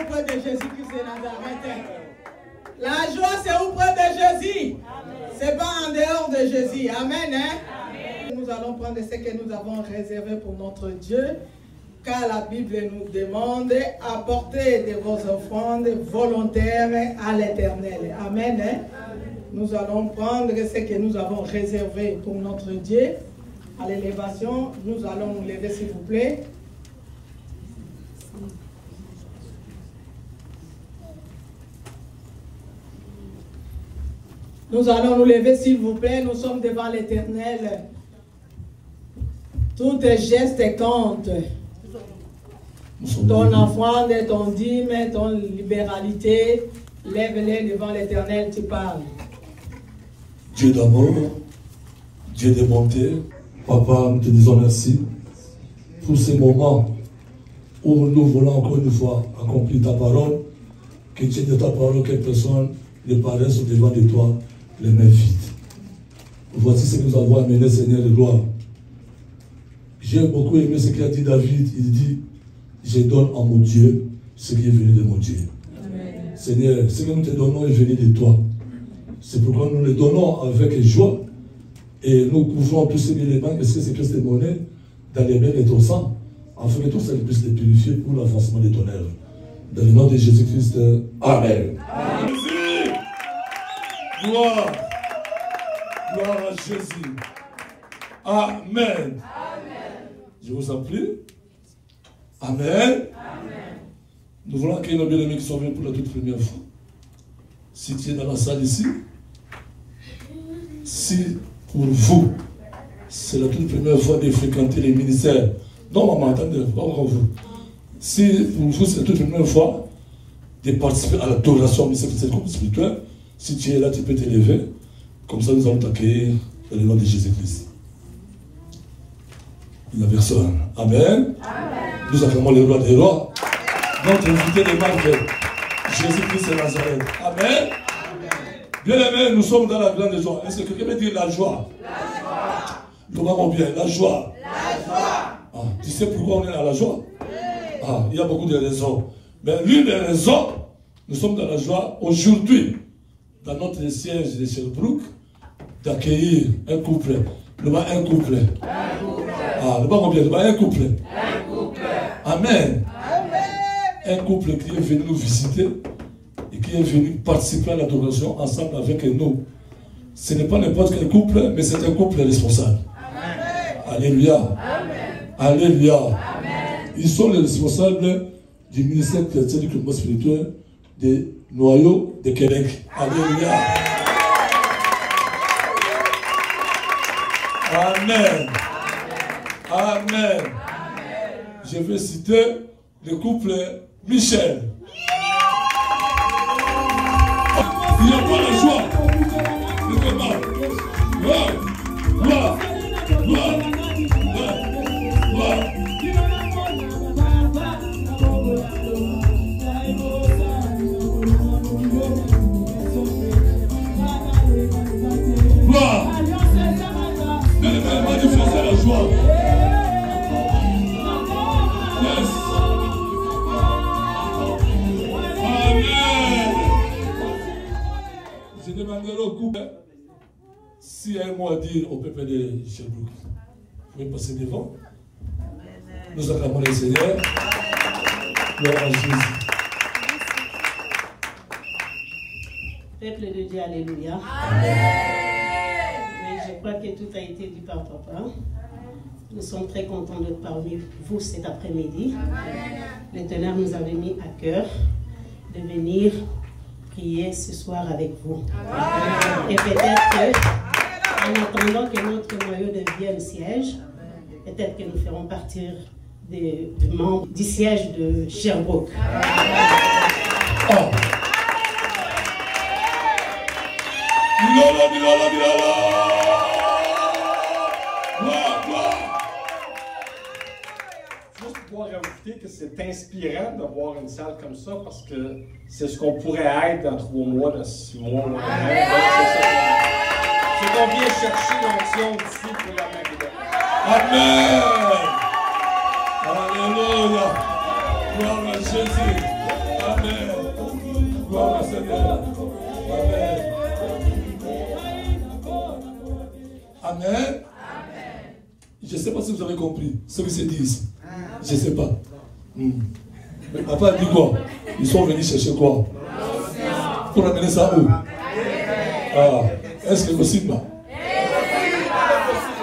auprès de Jésus-Christ de Nazareth. La joie, c'est auprès de Jésus. Ce n'est pas en dehors de Jésus. Amen. Hein? Nous allons prendre ce que nous avons réservé pour notre Dieu. Car la Bible nous demande apporter de vos offrandes volontaires à l'Éternel. Amen. Hein? Nous allons prendre ce que nous avons réservé pour notre Dieu. À l'élévation, nous allons nous lever s'il vous plaît. Nous allons nous lever s'il vous plaît. Nous sommes devant l'Éternel. Tout geste compte. Ton offrande, ton dîme, ton libéralité, lève-les devant l'Éternel, tu parles. Dieu d'amour, Dieu de bonté, Papa, nous te disons merci pour ces moments où nous voulons encore une fois accomplir ta parole, que tu aies de ta parole que personne ne paraisse au-devant de toi les mains vides. Voici ce que nous avons amené, Seigneur de gloire. J'ai beaucoup aimé ce qu'a dit David. Il dit, je donne à mon Dieu ce qui est venu de mon Dieu. Amen. Seigneur, ce que nous te donnons est venu de toi. C'est pourquoi nous le donnons avec joie. Et nous couvrons tous ces éléments, parce que c'est que cette monnaie, dans les mains de ton sang, afin que tout ça puisse les purifier pour l'avancement de ton œuvre. Dans le nom de Jésus-Christ, Amen. Amen. Gloire. Gloire à Jésus. Amen. Amen. Je vous en prie. Amen. Amen. Nous voulons accueillir nos bien-aimés qui sont venus pour la toute première fois. Si tu es dans la salle ici, si pour vous, c'est la toute première fois de fréquenter les ministères, non maman, attendez, pas comme vous. Si pour vous, c'est la toute première fois de participer à l'adoration au ministère spirituel, si tu es là, tu peux t'élever. Comme ça, nous allons t'accueillir dans le nom de Jésus-Christ. Il n'y a personne. Amen. Amen. Nous acclamons le roi des rois. Notre invité de marque, Jésus-Christ de Nazareth. Amen. Bien aimé, nous sommes dans la grande joie. Est-ce que quelqu'un peut dire la joie? La joie. Nous allons bien, la joie. La joie. Ah, tu sais pourquoi on est dans la joie? Oui. Ah, il y a beaucoup de raisons. Mais l'une des raisons, nous sommes dans la joie aujourd'hui, dans notre siège de Sherbrooke, d'accueillir un couple. Nous avons un couple. Un couple. Ah, nous avons un couple. Un couple. Amen. Amen. Un couple qui est venu nous visiter et qui est venu participer à l'adoration ensemble avec nous. Ce n'est pas n'importe quel couple, mais c'est un couple responsable. Amen. Alléluia. Amen. Alléluia. Amen. Ils sont les responsables du ministère chrétien du climat spirituel des noyaux de Québec. Alléluia. Amen. Amen. Amen. Je vais citer le couple Michel. Il n'y a pas la joie. Le combat. Gloire. Gloire. Gloire. Gloire. Gloire. Manifester la joie. Yes. Amen. Je demanderai au couple s'il y a un mot à dire au peuple de Sherbrooke. Vous pouvez passer devant. Nous acclamons le Seigneur. Gloire à Jésus. Peuple de Dieu, alléluia. Amen. Je crois que tout a été dit par Papa. Nous sommes très contents d'être parmi vous cet après-midi. L'Éternel nous avait mis à cœur de venir prier ce soir avec vous. Et peut-être que, en attendant que notre noyau devienne siège, peut-être que nous ferons partir des membres du siège de Sherbrooke. Oh. Juste pouvoir ajouter que c'est inspirant de voir une salle comme ça parce que c'est ce qu'on pourrait être dans 3 mois, dans 6 mois. C'est qu'on vient chercher l'onction d'ici pour la main de Dieu. Amen. Alléluia. Gloire à Jésus. Amen. Gloire au Seigneur. Amen. Amen. Je ne sais pas si vous avez compris ce qu'ils se disent. Je ne sais pas. Mais papa a dit quoi? Ils sont venus chercher quoi? Pour amener ça où? Ah, est-ce que c'est possible?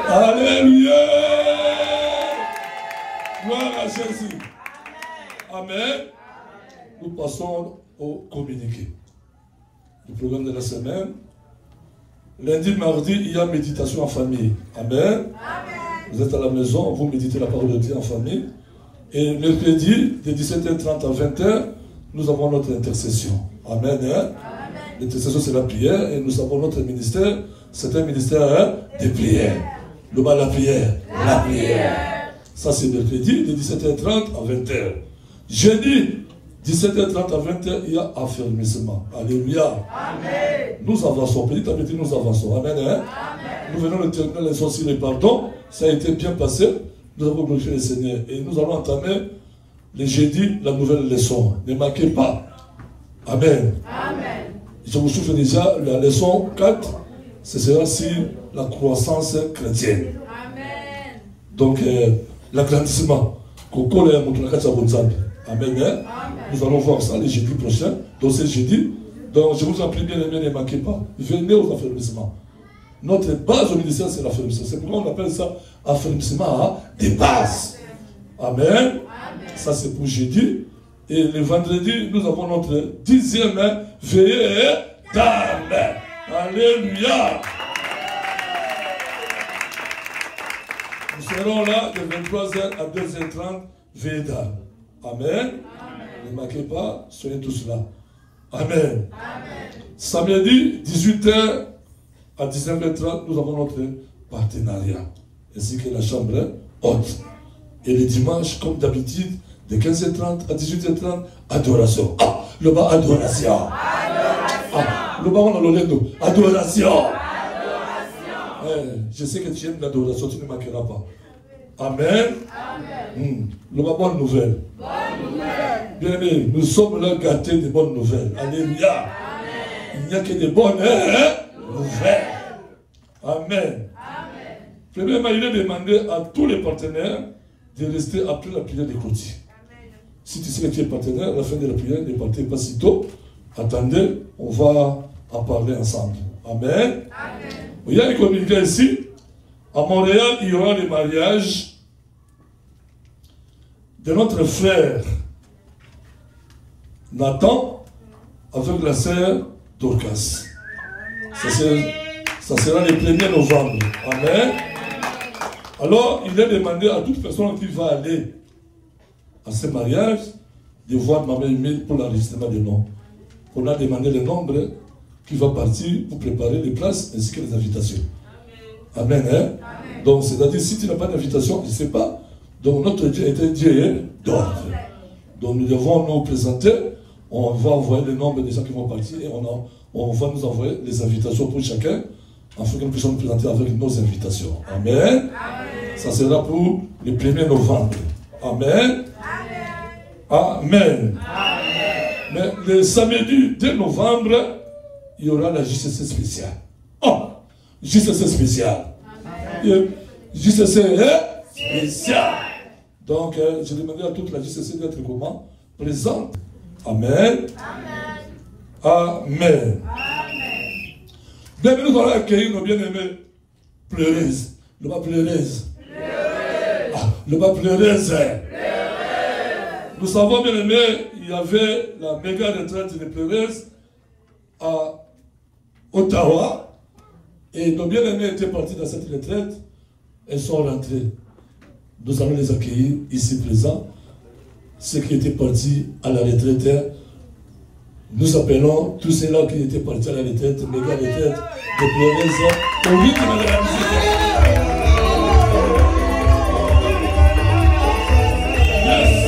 Alléluia! Gloire à Jésus. Amen. Nous passons au communiqué. Le programme de la semaine. Lundi, mardi, il y a méditation en famille. Amen. Vous êtes à la maison, vous méditez la parole de Dieu en famille. Et mercredi, de 17h30 à 20h, nous avons notre intercession. Amen. L'intercession, c'est la prière. Et nous avons notre ministère. C'est un ministère de prière. Le bas de la prière. La prière. Ça, c'est mercredi, de 17h30 à 20h. Jeudi, 17h30 à 20h, il y a affermissement. Alléluia. Amen. Nous avançons. Petit à petit, nous avançons. Amen. Amen. Nous venons de terminer les sourcils et pardon. Ça a été bien passé. Nous avons glorifié le Seigneur. Et nous allons entamer les jeudis, la nouvelle leçon. Ne manquez pas. Amen. Amen. Je vous souffle déjà, la leçon 4, ce sera sur la croissance chrétienne. Amen. Donc, l'agrandissement. Amen. Nous allons voir ça les jeudis prochains. Donc, c'est jeudi. Donc, je vous en prie bien aimé, ne manquez pas. Venez aux affermissements. Notre base au ministère, c'est l'affermissement. C'est pourquoi on appelle ça affermissement des bases. Amen. Amen. Ça, c'est pour jeudi. Et le vendredi, nous avons notre 10e veillée d'âme. Alléluia. Nous serons là de 23h à 2h30, veillée d'âme. Amen. Amen. Ne manquez pas, soyez tous là. Amen. Amen. Samedi, 18h à 19h30, nous avons notre partenariat, ainsi que la chambre haute. Et le dimanche, comme d'habitude, de 15h30 à 18h30, adoration. Ah, le bas, adoration. Adoration. Ah, le bas, on a l'olendo. Adoration. Adoration. Je sais que tu aimes l'adoration, tu ne manqueras pas. Amen. Amen. Le bas, bonne nouvelle. Bonne nouvelle. Bien aimé, nous sommes là gâtés de bonnes nouvelles. Alléluia. Amen. Il n'y a que de bonnes nouvelles. Amen. Amen. Premièrement, il est demandé à tous les partenaires de rester après la prière de clôture. Si tu sais que tu es partenaire, à la fin de la prière, ne partez pas si tôt. Attendez, on va en parler ensemble. Amen. Amen. Il y a un communiqué ici. À Montréal, il y aura le mariage de notre frère Nathan avec la sœur Dorcas. Ça sera le 1er novembre. Amen. Alors, il est demandé à toute personne qui va aller à ce mariage de voir ma mail pour l'enregistrement des noms. On a demandé le nombre qui va partir pour préparer les places ainsi que les invitations. Amen. Amen. Hein? Amen. Donc, c'est-à-dire, si tu n'as pas d'invitation, je ne sais pas. Donc, notre Dieu est un Dieu d'ordre. Donc, nous devons nous présenter. On va envoyer le nombre des gens qui vont partir et on va nous envoyer les invitations pour chacun afin que nous puissions nous présenter avec nos invitations. Amen. Amen. Ça sera pour le 1er novembre. Amen. Amen. Amen. Mais le samedi 2 novembre, il y aura la JCC spéciale. Oh, JCC spéciale. JCC spéciale. Donc, je demandais à toute la JCC d'être comment? Présente. Amen. Amen. Amen. Bienvenue, nous allons accueillir nos bien-aimés pleureuses. Le bas pleureuse. Ah, le bas pleureuse. Nous savons, bien-aimés, il y avait la méga retraite des pleureuses à Ottawa. Et nos bien-aimés étaient partis dans cette retraite. Elles sont rentrées. Nous allons les accueillir ici présents. Ceux qui étaient partis à la retraite. Nous appelons tous ceux-là qui étaient partis à la retraite, méga retraite, de pleureuses, au rythme de la musique. Yes.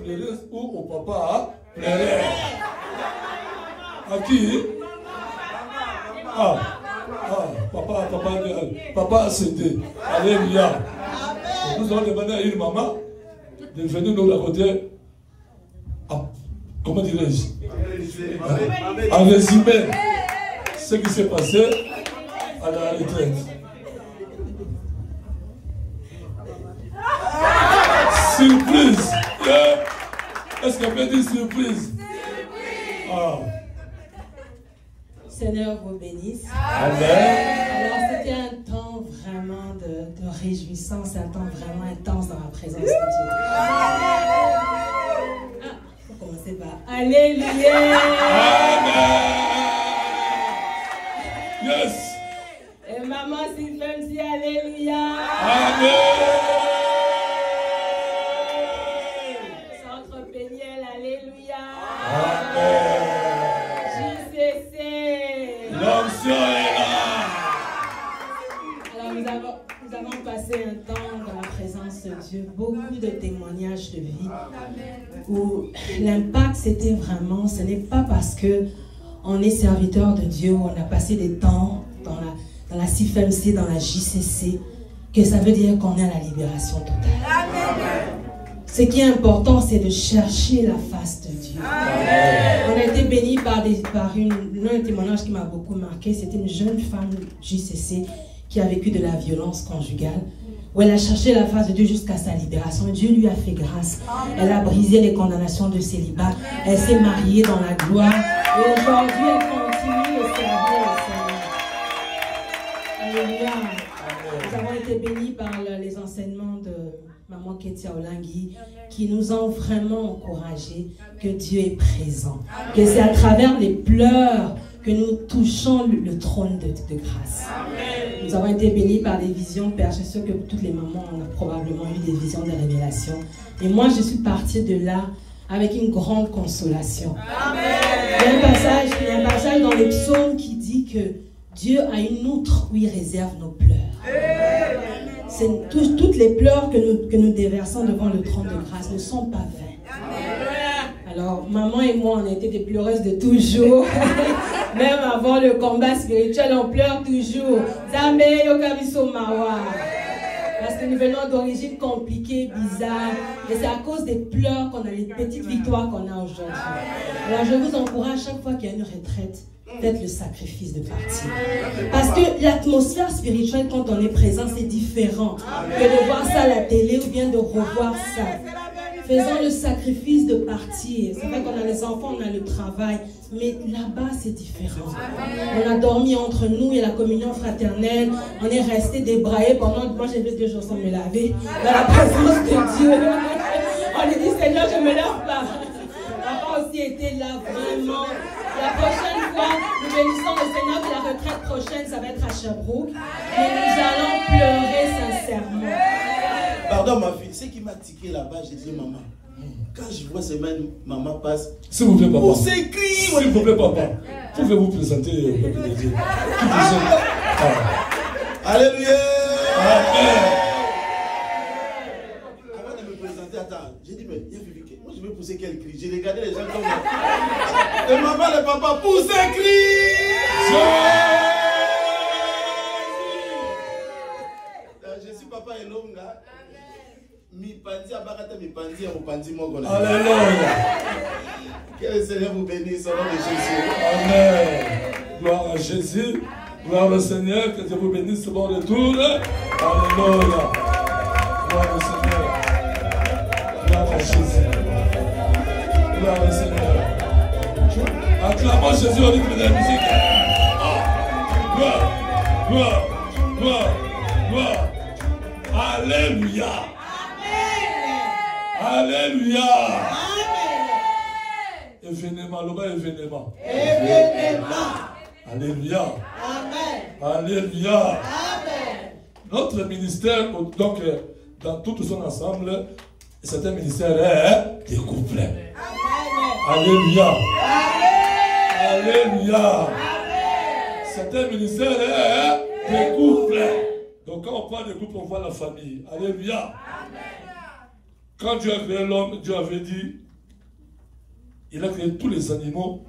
pleurer ou au papa pleurer? À qui? Papa a cédé. Alléluia. Nous allons demander à une maman de venir nous raconter, comment dirais-je, en résumé, ce qui s'est passé à la retraite. Surprise! Est-ce qu'on peut dire surprise? Seigneur vous bénisse. Amen. Alors c'était un temps vraiment de réjouissance, un temps vraiment intense dans la présence de Dieu. Faut commencer par Alléluia. Amen. Yes. Et maman Sylvain dit Alléluia. Amen. Centre Péniel, Alléluia. Amen. JCC. Alors nous avons passé un temps dans la présence de Dieu, beaucoup de témoignages de vie, où l'impact c'était vraiment, ce n'est pas parce que on est serviteur de Dieu, on a passé des temps dans la CIFMC, dans la JCC, que ça veut dire qu'on est à la libération totale. Ce qui est important, c'est de chercher la face de Dieu. On a été bénis par un témoignage qui m'a beaucoup marqué. C'était une jeune femme JCC qui a vécu de la violence conjugale, où elle a cherché la face de Dieu jusqu'à sa libération. Dieu lui a fait grâce. Elle a brisé les condamnations de célibat. Elle s'est mariée dans la gloire. Et aujourd'hui, elle continue de servir le Seigneur. Alléluia. Nous avons été bénis par les enseignements de Maman Ketia Olangui, qui nous ont vraiment encouragés que Dieu est présent. Que c'est à travers les pleurs que nous touchons le trône de grâce. Amen. Nous avons été bénis par des visions, Père. Je suis sûre que toutes les mamans ont probablement eu des visions, des révélations. Et moi, je suis partie de là avec une grande consolation. Amen. Il y a un passage dans les psaumes qui dit que Dieu a une outre où il réserve nos pleurs. Toutes les pleurs que nous déversons devant le trône de grâce ne sont pas vaines. Alors, maman et moi, on a été des pleureuses de toujours. Même avant le combat spirituel, on pleure toujours. Parce que nous venons d'origine compliquée, bizarre. Et c'est à cause des pleurs qu'on a, les petites victoires qu'on a aujourd'hui. Alors, je vous encourage, chaque fois qu'il y a une retraite, faites le sacrifice de partir. Parce que l'atmosphère spirituelle, quand on est présent, c'est différent que de voir ça à la télé ou bien de revoir ça. Faisons le sacrifice de partir. C'est vrai qu'on a les enfants, on a le travail, mais là-bas, c'est différent. On a dormi entre nous et la communion fraternelle. On est resté débraillés pendant... Moi, j'ai vu 2 jours sans me laver. Dans la présence de Dieu. On lui dit, Seigneur, je ne me lave pas. Papa aussi était là, vraiment. La prochaine fois, nous bénissons le Seigneur que la retraite prochaine, ça va être à Sherbrooke. Et nous allons pleurer sincèrement. Pardon ma fille, ce qui m'a tiqué là-bas, j'ai dit maman, quand je vois ces mains, maman passe. S'il vous plaît, papa. On s'écrit. S'il vous plaît, papa. Pouvez-vous présenter le peuple de Dieu? Alléluia. Amen. Avant de me présenter, attends, j'ai dit, mais il y a Vivique. Moi, je vais pousser quel cri? J'ai regardé les gens comme ça. Et maman, le papa, pousse un cri. Je suis papa et l'homme là. Mi pandi abakata mi pandi au pandi mogola. Alléluia. Que le Seigneur vous bénisse au nom de Jésus. Amen. Gloire à Jésus. Gloire au Seigneur. Que Dieu vous bénisse ce bon retour. Alléluia. Gloire au Seigneur. Gloire à Jésus. Gloire au Seigneur. Acclamons Jésus au rythme de la musique. Gloire. Gloire. Gloire. Gloire. Alléluia. Alléluia. Événement, le bas événement. Alléluia. Alléluia. Notre ministère, donc, dans tout son ensemble, c'est un ministère des couples. Alléluia. Alléluia. C'est un ministère des couples. Donc quand on parle de couple, on voit la famille. Alléluia. Quand Dieu a créé l'homme, Dieu avait dit, il a créé tous les animaux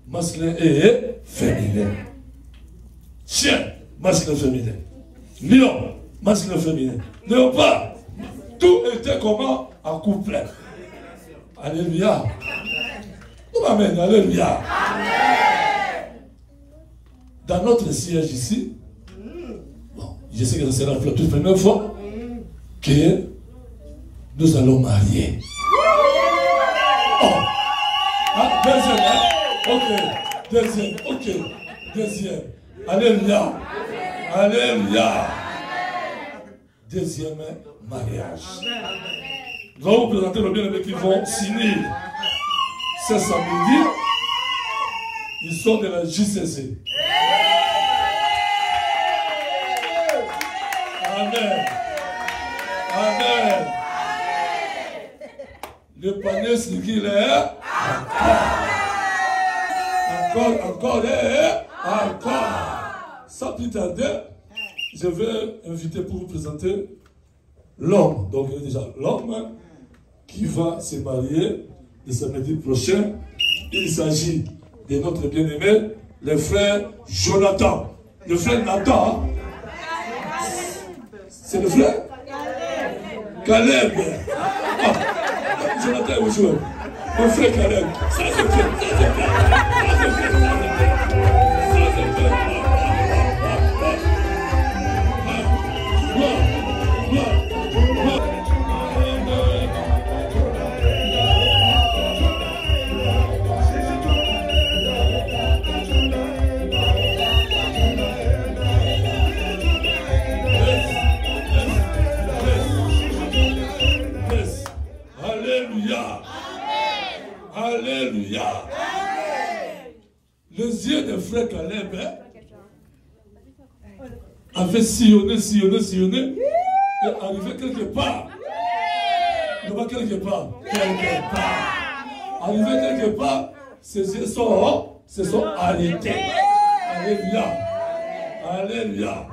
masculins et féminins. Chien, masculin féminin. Lion, masculin féminin. Léopard. Tout était comment? En couple. Alléluia. Amen. Alléluia. Dans notre siège ici, bon, je sais que ce sera la toute première fois que nous allons marier. Oh. Ah, deuxième, hein? Ok. Deuxième, ok. Deuxième. Alléluia. Alléluia. Deuxième mariage. Nous allons vous présenter le bien-aimé qui vont signer ce samedi. Ils sont de la JCC. Amen. Amen. Le panier, c'est qu'il est encore et encore. Sans plus tarder, je vais inviter pour vous présenter l'homme. Donc, il y a déjà l'homme qui va se marier le samedi prochain. Il s'agit de notre bien-aimé, le frère Jonathan. Le frère Nathan. C'est le frère Caleb. Ah, Jonathan est où je veux? Mon frère Caleb. Ça c'est fait. Alléluia. Alléluia. Les yeux de frère Caleb avaient sillonné et arrivé quelque part. Ne pas quelque part. Quelque part. Arrivé quelque part, ses yeux se sont arrêtés. Alléluia. Alléluia.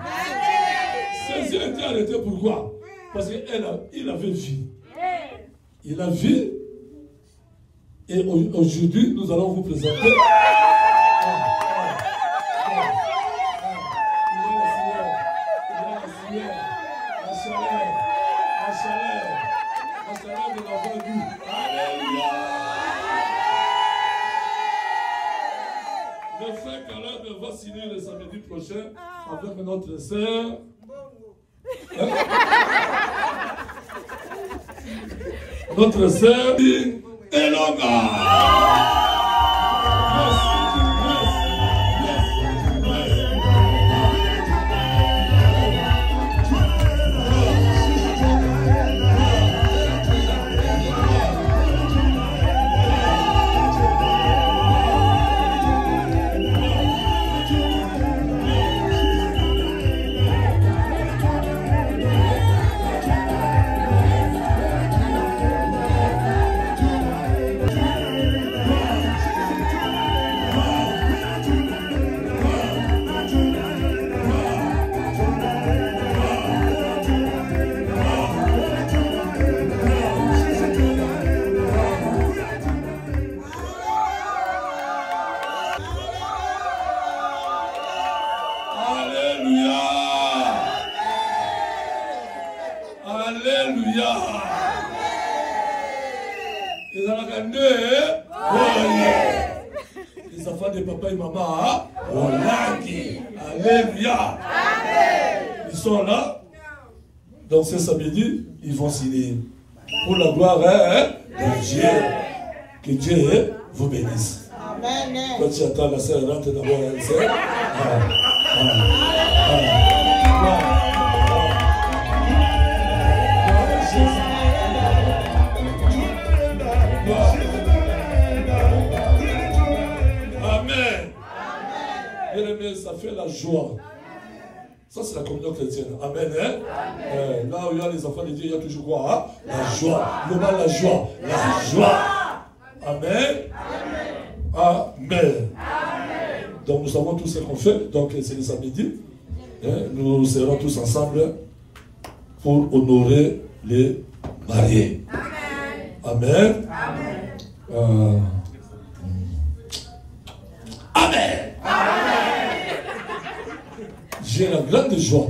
Ses yeux étaient arrêtés pourquoi? Parce qu'il avait vu. Il a vu. Et aujourd'hui, nous allons vous présenter. La chaleur de l'avoir vu. Alléluia. Le frère Caleb va signer le samedi prochain avec notre sœur. Notre sœur Elonga. Les enfants de papa et maman, alléluia. Ils sont là. Donc ce samedi, ils vont signer. Pour la gloire de Dieu. Que Dieu vous bénisse. Amen. Quand tu attends la sœur, rentre d'abord elle sœur. Bien-aimé, ça fait la joie. Ça, c'est la communion chrétienne. Amen. Hein? Là où il y a les enfants de Dieu, il y a toujours quoi? Hein? La joie. Global, la joie. La joie. Amen. Amen. Donc, nous savons tout ce qu'on fait. Donc, c'est le samedi. Nous serons tous ensemble pour honorer les mariés. Amen. Amen. Amen. J'ai la grande joie.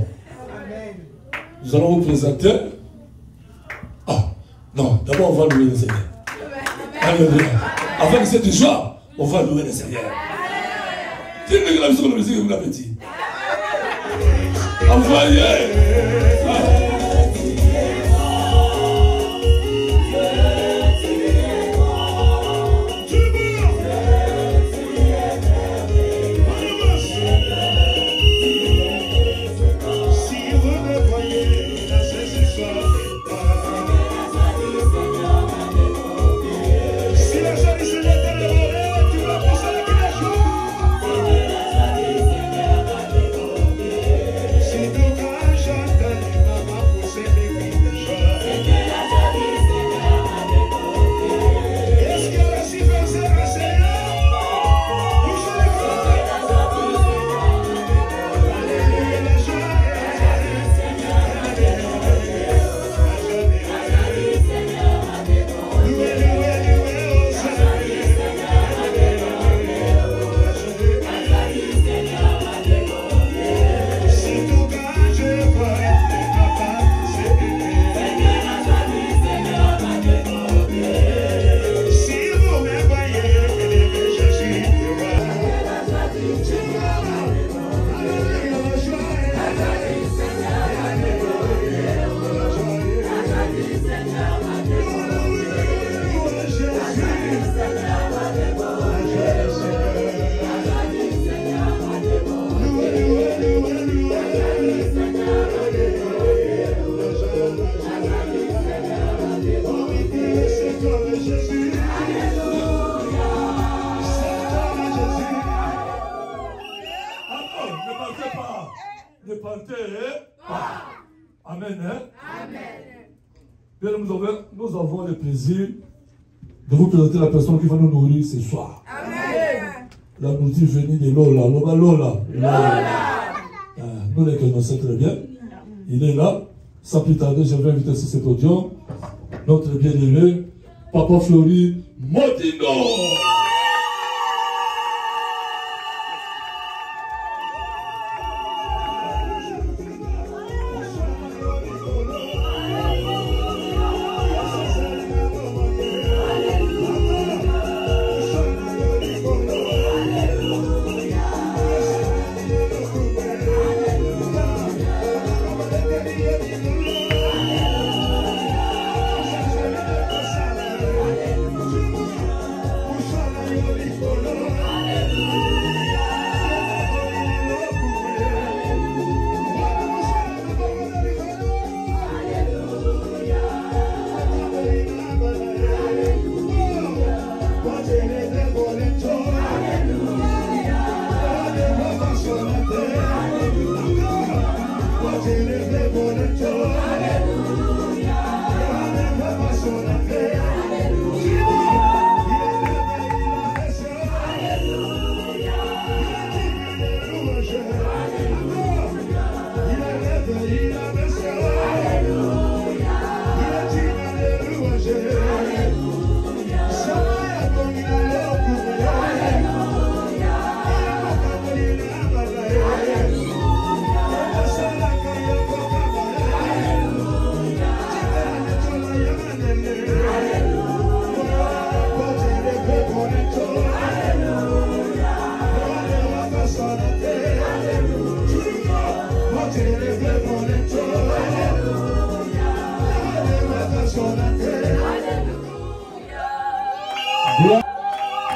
Nous allons vous présenter. Ah, non, d'abord on va louer le Seigneur. Alléluia. Avec cette joie, on va louer le Seigneur. Dis-le que la musique, vous l'avez dit. Envoyez. Amen. Bien, nous avons le plaisir de vous présenter la personne qui va nous nourrir ce soir. Amen. La nourriture venue de Lola. Nous les connaissons très bien. Il est là. Sans plus tarder, je vais inviter sur ce podium notre bien-aimé, Papa Flori Modino.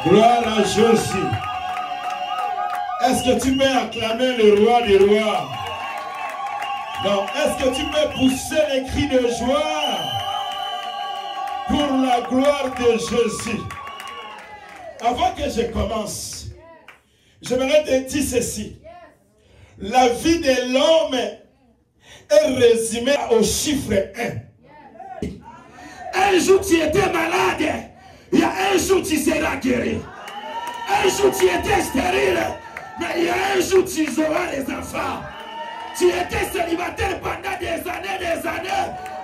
Gloire à Jésus. Est-ce que tu peux acclamer le roi des rois? Non. Est-ce que tu peux pousser les cris de joie pour la gloire de Jésus? Avant que je commence, j'aimerais te dire ceci. La vie de l'homme est résumée au chiffre 1. Un jour tu étais malade, il y a un jour tu seras guéri. Un jour tu étais stérile, mais il y a un jour tu auras les enfants. Tu étais célibataire pendant des années,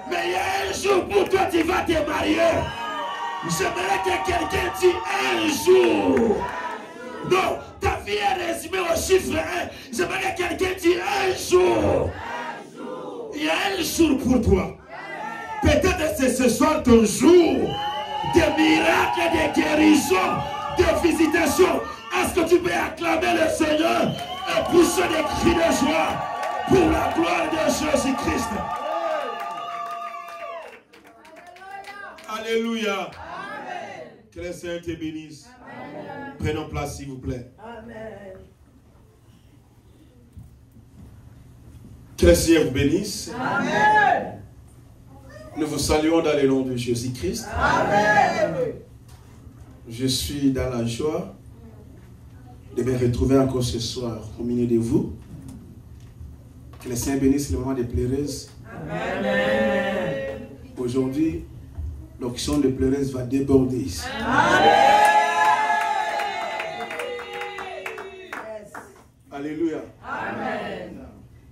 mais il y a un jour pour toi tu vas te marier. J'aimerais que quelqu'un dise un jour. Non, ta vie est résumée au chiffre 1. J'aimerais que quelqu'un dise un jour. Il y a un jour pour toi. Peut-être que c'est ce soir ton jour de miracles, de guérison, de visitation. Est-ce que tu peux acclamer le Seigneur et pousser des cris de joie pour la gloire de Jésus-Christ? Alléluia. Que le Seigneur te bénisse. Amen. Prenons place, s'il vous plaît. Amen. Que le Seigneur vous bénisse. Amen. Nous vous saluons dans le nom de Jésus-Christ. Amen. Je suis dans la joie de me retrouver encore ce soir au milieu de vous. Que le Seigneur bénisse le moment des pleureuses. Amen. Aujourd'hui, l'onction de pleureuse va déborder ici. Amen. Alléluia. Amen.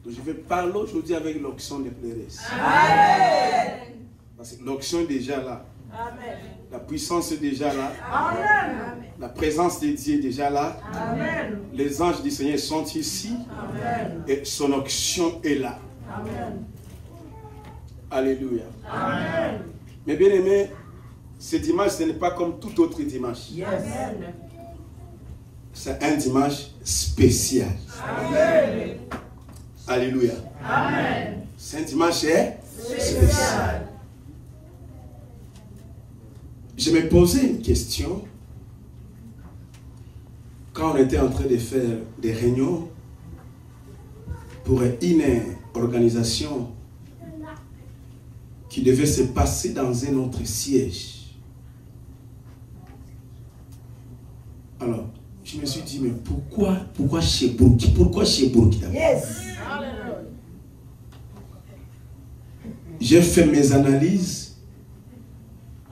Donc je vais parler aujourd'hui avec l'onction de pleureuse. Amen. Parce que l'onction est déjà là. Amen. La puissance est déjà là. Amen. La présence de Dieu est déjà là. Amen. Les anges du Seigneur sont ici. Amen. Et son onction est là. Amen. Alléluia. Amen. Mais bien aimé, ce dimanche, ce n'est pas comme tout autre dimanche. Yes. C'est un dimanche spécial. Amen. Alléluia. Amen. C'est un dimanche spécial. Je me posais une question quand on était en train de faire des réunions pour une organisation qui devait se passer dans un autre siège. Alors, je me suis dit, mais pourquoi chez Bourki? Pourquoi chez Bourki d'abord? Yes. J'ai fait mes analyses.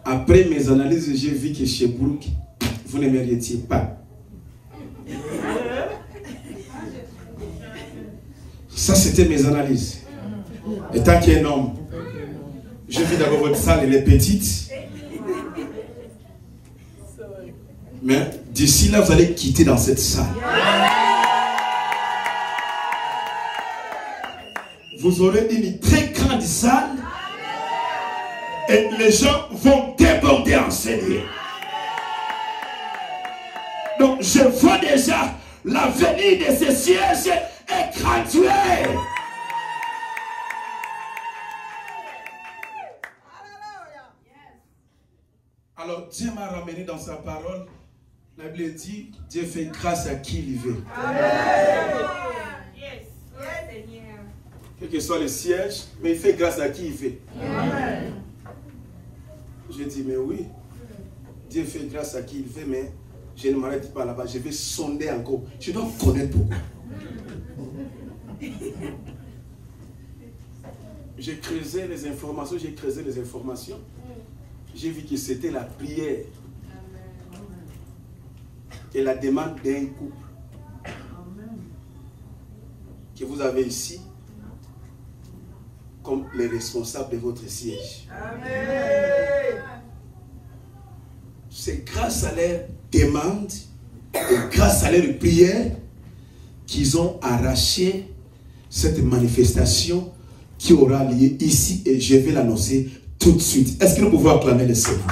Après mes analyses, j'ai vu que chez Bourki, vous ne méritiez pas. Ça, c'était mes analyses. Étant qu'un homme, je vis d'abord votre salle, elle est petite. Mais d'ici là, vous allez quitter dans cette salle. Vous aurez une très grande salle. Et les gens vont déborder en Seigneur. Donc, je vois déjà la venue de ce siège est graduée. Alors, Dieu m'a ramené dans sa parole. La Bible dit, Dieu fait grâce à qui il veut. Amen. Quel que soit le siège, mais il fait grâce à qui il veut. Amen. Je dis, mais oui, Dieu fait grâce à qui il veut, mais je ne m'arrête pas là-bas. Je vais sonder encore. Je dois connaître pourquoi. J'ai creusé les informations, J'ai vu que c'était la prière et la demande d'un couple que vous avez ici comme les responsables de votre siège. Amen. C'est grâce à leur demande et grâce à leur prière qu'ils ont arraché cette manifestation qui aura lieu ici et je vais l'annoncer tout de suite. Est-ce que nous pouvons acclamer le Seigneur?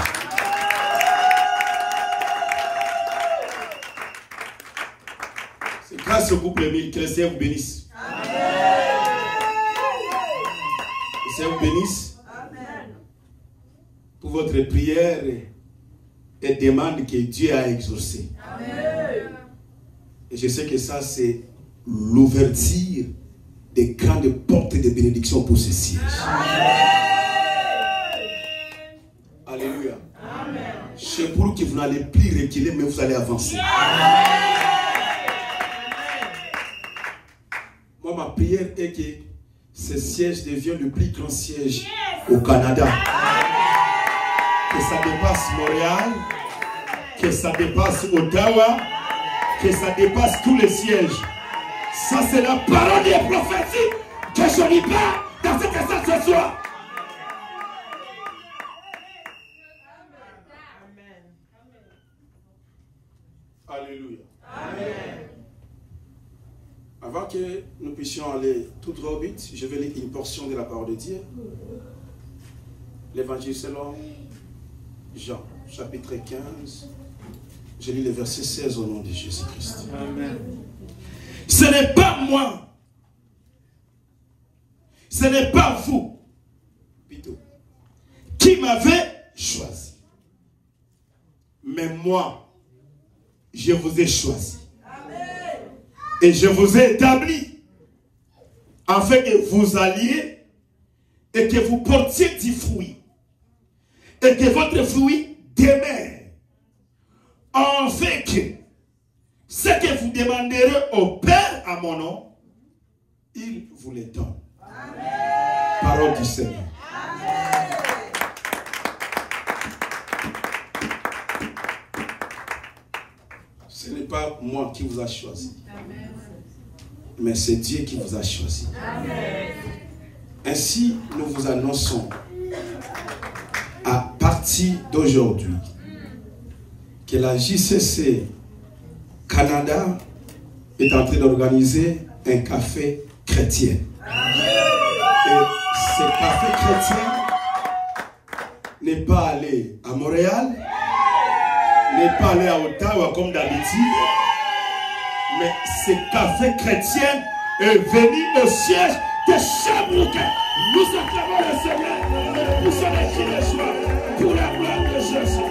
C'est grâce au couple Émile que le Seigneur vous bénisse. Le Seigneur vous bénisse. Amen. Pour votre prière et demande que Dieu a exaucées. Amen. Et je sais que ça, c'est l'ouverture des grandes portes de bénédiction pour ce siège. Alléluia. C'est pour que vous n'allez plus reculer, mais vous allez avancer. Moi, ma prière est que ce siège devienne le plus grand siège au Canada. Que ça dépasse Montréal, que ça dépasse Ottawa, que ça dépasse tous les sièges. Ça, c'est la parole des prophéties que je lis pas dans cette salle ce soir. Avant que nous puissions aller tout droit vite, je vais lire une portion de la parole de Dieu. L'évangile selon Jean, chapitre 15. Je lis le verset 16 au nom de Jésus-Christ. Amen. Ce n'est pas moi. Ce n'est pas vous. Plutôt. Qui m'avez choisi. Mais moi, je vous ai choisi. Et je vous ai établi afin que vous alliez et que vous portiez du fruit. Et que votre fruit demeure. Afin que ce que vous demanderez au Père à mon nom, Il vous le donne. Amen. Parole du Seigneur. Amen. Ce n'est pas moi qui vous a choisi. Amen. Mais c'est Dieu qui vous a choisi. Amen. Ainsi, nous vous annonçons à partir d'aujourd'hui que la JCC Canada est en train d'organiser un café chrétien. Et ce café chrétien n'est pas allé à Montréal, n'est pas allé à Ottawa comme d'habitude, mais ce café chrétien est venu au siège de Sherbrooke. Nous acclamons le Seigneur et nous poussons les cris de joie pour la gloire de Jésus.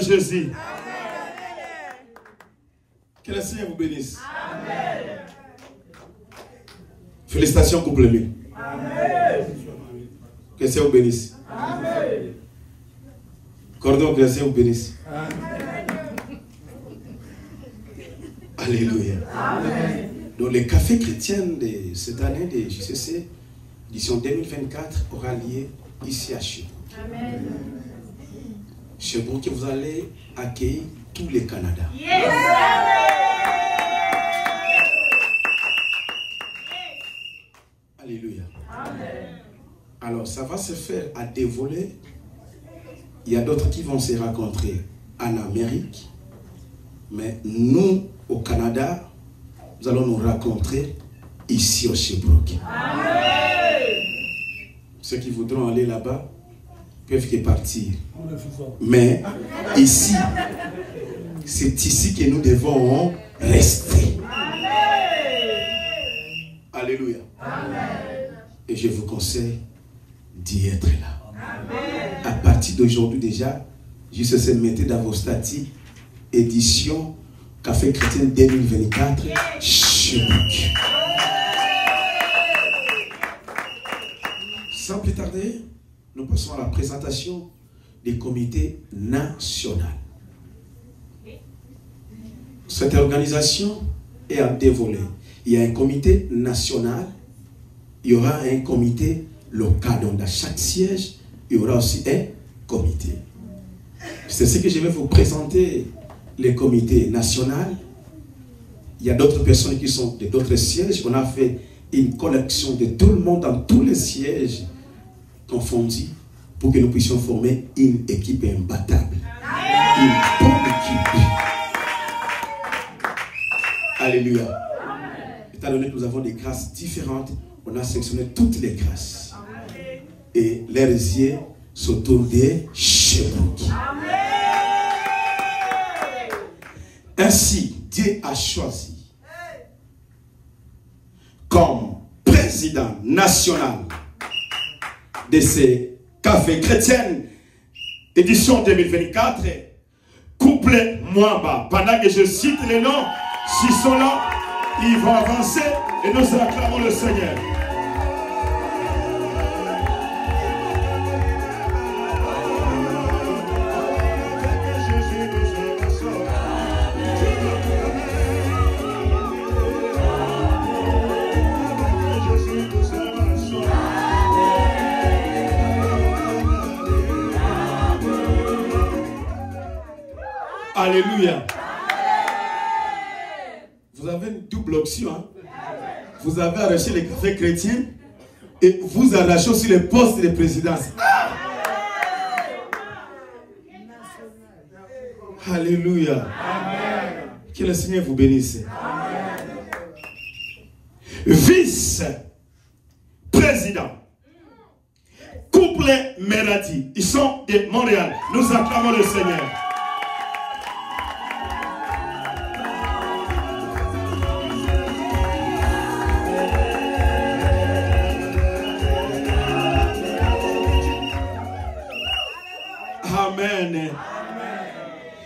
Jésus. Amen. Que le Seigneur vous bénisse. Amen. Félicitations, couple aimé. Amen. Que le Seigneur vous bénisse. Amen. Cordon, que le Seigneur vous bénisse. Amen. Alléluia. Amen. Donc, le café chrétien de cette année de JCC, édition 2024, aura lieu ici à Sherbrooke. Amen. Sherbrooke, vous allez accueillir tous les Canada. Yes. Alléluia. Amen. Alors, ça va se faire à des volets. Il y a d'autres qui vont se rencontrer en Amérique. Mais nous, au Canada, nous allons nous rencontrer ici au Sherbrooke. Amen. Ceux qui voudront aller là-bas peuvent que partir. Mais ici, c'est ici que nous devons rester. Amen. Alléluia. Amen. Et je vous conseille d'y être là. Amen. À partir d'aujourd'hui déjà, juste se mettez dans vos statuts, édition Café Chrétien 2024, Sherbrooke. Sans plus tarder, nous passons à la présentation des comités nationaux. Cette organisation est en deux volets. Il y a un comité national, il y aura un comité local. Donc dans chaque siège, il y aura aussi un comité. C'est ce que je vais vous présenter, les comités nationaux. Il y a d'autres personnes qui sont de d'autres sièges. On a fait une collection de tout le monde dans tous les sièges confondus pour que nous puissions former une équipe imbattable. Une bonne équipe. Alléluia. Étant donné que nous avons des grâces différentes, on a sélectionné toutes les grâces. Et leurs yeux sont tournés chez vous. Ainsi, Dieu a choisi comme président national de ces cafés chrétiens, édition 2024, couple Mwamba. Pendant que je cite les noms, s'ils sont là, ils vont avancer et nous acclamons le Seigneur. Alléluia. Vous avez une double option. Hein? Vous avez arraché les cafés chrétiens et vous arrachez aussi les postes de présidence. Alléluia. Que le Seigneur vous bénisse. Vice-président. Couple Merati. Ils sont de Montréal. Nous acclamons le Seigneur. Amen.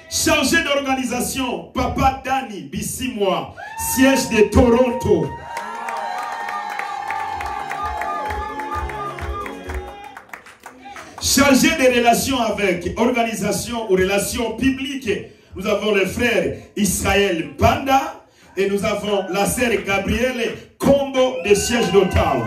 Chargé d'organisation, Papa Dani Bissimois, siège de Toronto. Chargé des relations avec organisation ou relations publiques, nous avons le frère Israël Banda et nous avons la sœur Gabrielle Combo de siège d'Ottawa.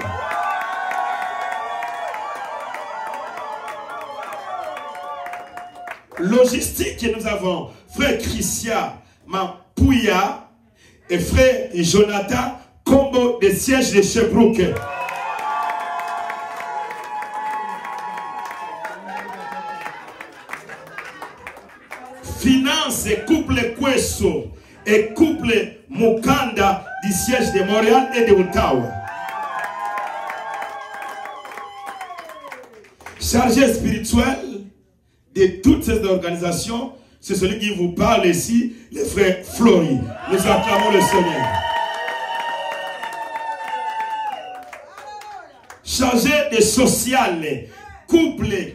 Logistique, nous avons frère Christian Mampouya et frère Jonathan Combo des sièges de Sherbrooke. Finance, couple Kweso et couple Mukanda du siège de Montréal et de Ottawa. Chargé spirituel de toutes ces organisations, c'est celui qui vous parle ici, le frère Flory. Nous acclamons le Seigneur. Chargé de social, couple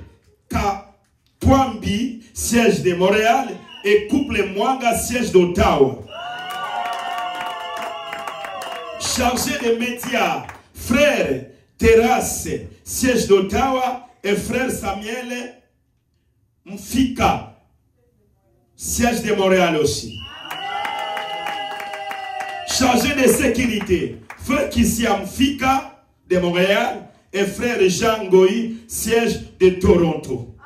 Kapwambi, siège de Montréal, et couple Mwanga, siège d'Ottawa. Chargé de médias, frère Terrasse, siège d'Ottawa, et frère Samuel Mfika, siège de Montréal aussi. Chargé de sécurité, frère Kissia Mfika de Montréal et frère Jean Goyi, siège de Toronto.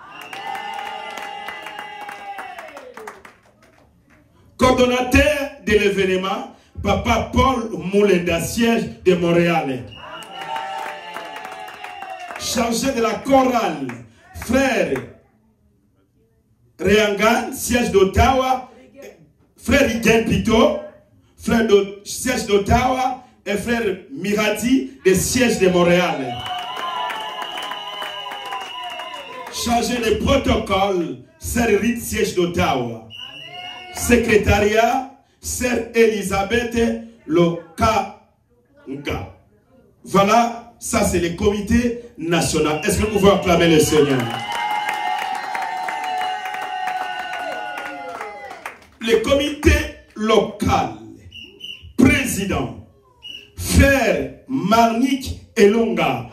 Coordonnateur de l'événement, Papa Paul Moulenda, siège de Montréal. Chargé de la chorale, frère Réangan, siège d'Ottawa, frère Iden Pito, frère de siège d'Ottawa, et frère Mirati, de siège de Montréal. Chargé de protocole, sœur Rite, siège d'Ottawa. Secrétariat, sœur Elisabeth Lokanga. Voilà, ça c'est le comité national. Est-ce que nous pouvons acclamer le Seigneur? Le comité local, président, frère Marnik Elonga.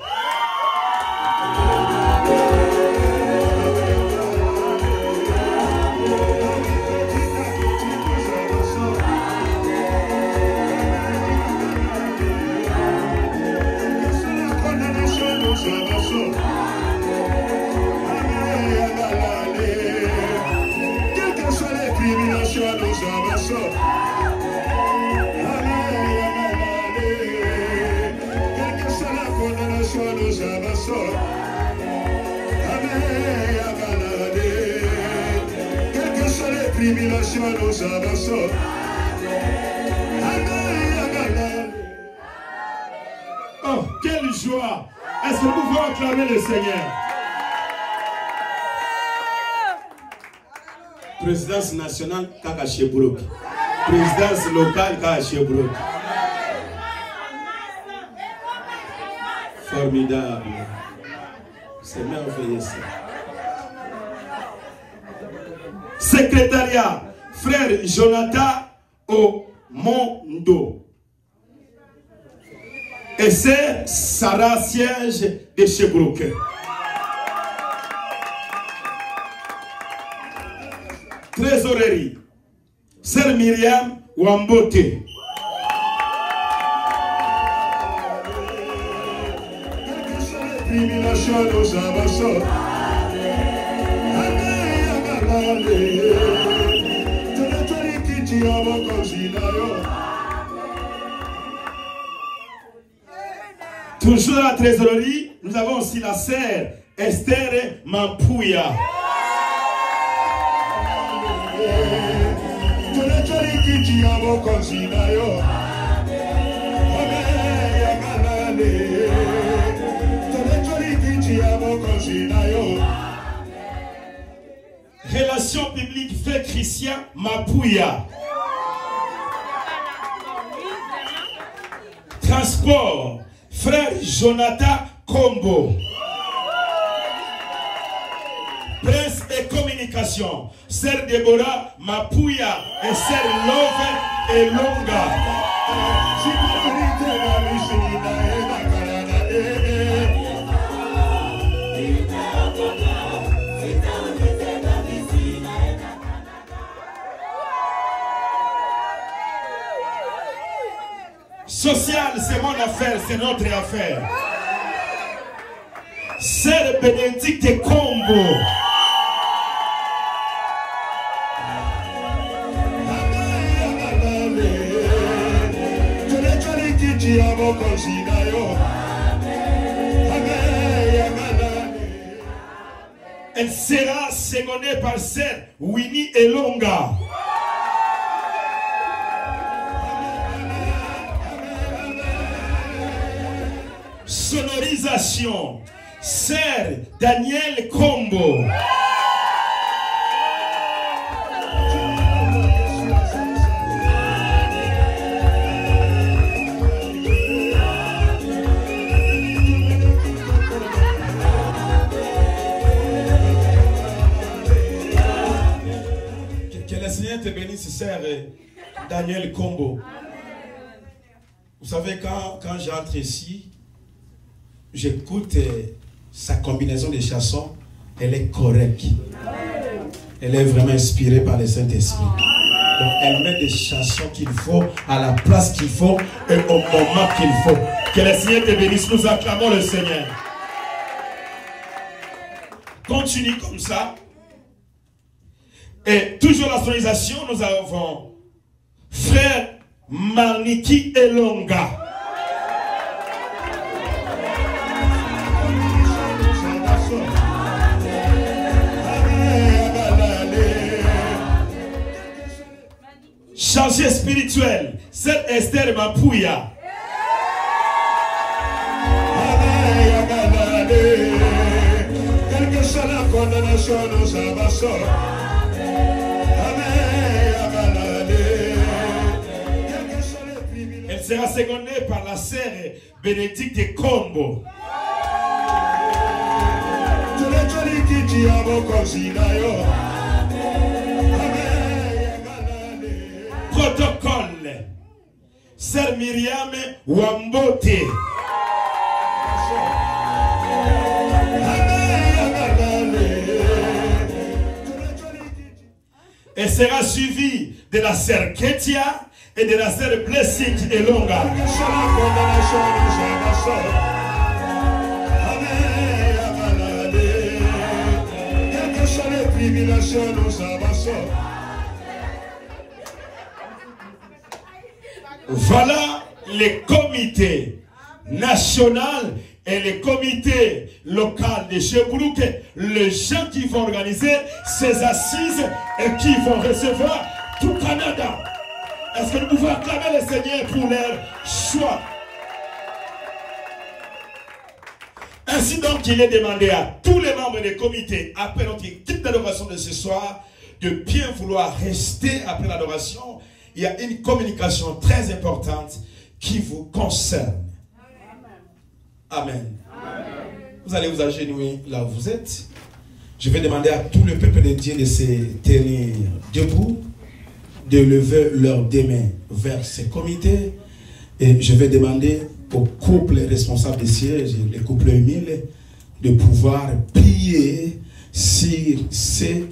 Nous avançons. Oh, quelle joie! Est-ce que nous pouvons acclamer le Seigneur? Présidence nationale, Kaka Sherbrooke. Présidence locale, Kaka Sherbrooke. Formidable. C'est merveilleux ça. Secrétariat, frère Jonathan Omondo. Et c'est Sarah Siège de Sherbrooke. Trésorerie, Sœur Myriam Wambote. Toujours à la trésorerie, nous avons aussi la sœur Esther Mampouya. Relations publiques fait Christian Mapouya. Transport, frère Jonathan Combo. Presse et communication, sœur Déborah Mapouya et sœur Love et Longa. Social, c'est mon affaire, c'est notre affaire. Sœur Bénédicte Combo. Elle sera secondée par sœur Winnie Elonga. Sonorisation, sœur Daniel Combo. Que le Seigneur te bénisse, sœur Daniel Combo. Vous savez, quand j'entre ici, j'écoute sa combinaison de chansons, elle est correcte. Elle est vraiment inspirée par le Saint-Esprit. Donc elle met des chansons qu'il faut, à la place qu'il faut et au moment qu'il faut. Que le Seigneur te bénisse, nous acclamons le Seigneur. Continue comme ça. Et toujours la sonorisation, nous avons frère Marniki Elonga. Chargé spirituel, c'est Esther Mapouya. Quelle que soit la condamnation, nous avançons. Elle sera secondée par la sœur Bénédicte Combo. Protocole, sœur Myriam Wambote. Et sera suivi de la sœur Ketia et de la sœur Blessing Elonga. Voilà les comités nationaux et les comités locaux de Sherbrooke, les gens qui vont organiser ces assises et qui vont recevoir tout Canada. Est-ce que nous pouvons acclamer le Seigneur pour leur choix? Ainsi donc, il est demandé à tous les membres des comités, après notre équipe d'adoration de ce soir, de bien vouloir rester après l'adoration. Il y a une communication très importante qui vous concerne. Amen. Amen. Vous allez vous agenouiller là où vous êtes. Je vais demander à tout le peuple de Dieu de se tenir debout, de lever leurs deux mains vers ce comité. Et je vais demander aux couples responsables des sièges, les couples humiles, de pouvoir prier sur ces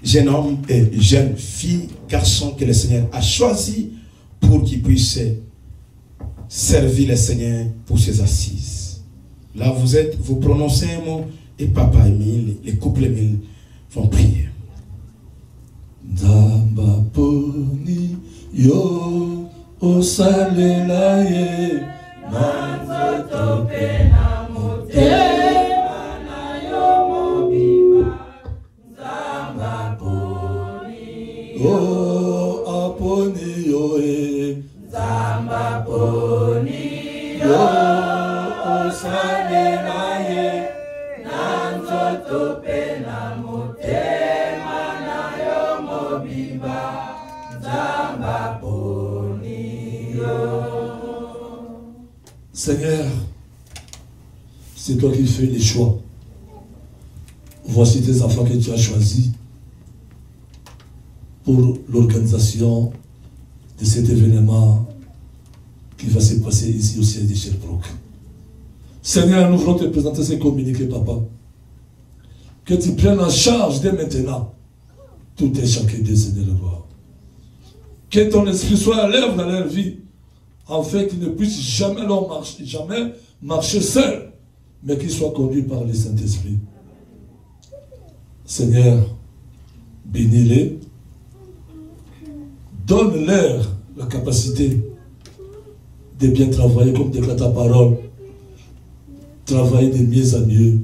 jeunes hommes et jeunes filles, garçons que le Seigneur a choisis pour qu'ils puissent servir le Seigneur pour ses assises. Là, vous prononcez un mot et Papa Émile, les couples Émile vont prier. Damba poni yo osalela ye manzoto pena motema na yo mobima Damba poni yo aponi yo e Damba poni yo osalela ye manzoto pena motema na yo mobima Damba poni yo. Seigneur, c'est toi qui fais les choix. Voici tes enfants que tu as choisis pour l'organisation de cet événement qui va se passer ici au siège de Sherbrooke. Seigneur, nous voulons te présenter ces communiqués, Papa. Que tu prennes en charge dès maintenant tout et chacun des Seigneurs de gloire. Que ton esprit soit à l'œuvre dans leur vie, afin qu'ils ne puissent jamais marcher seuls, mais qu'ils soient conduits par le Saint-Esprit. Seigneur, bénis-les, donne-leur la capacité de bien travailler comme déclare ta parole, travailler de mieux en mieux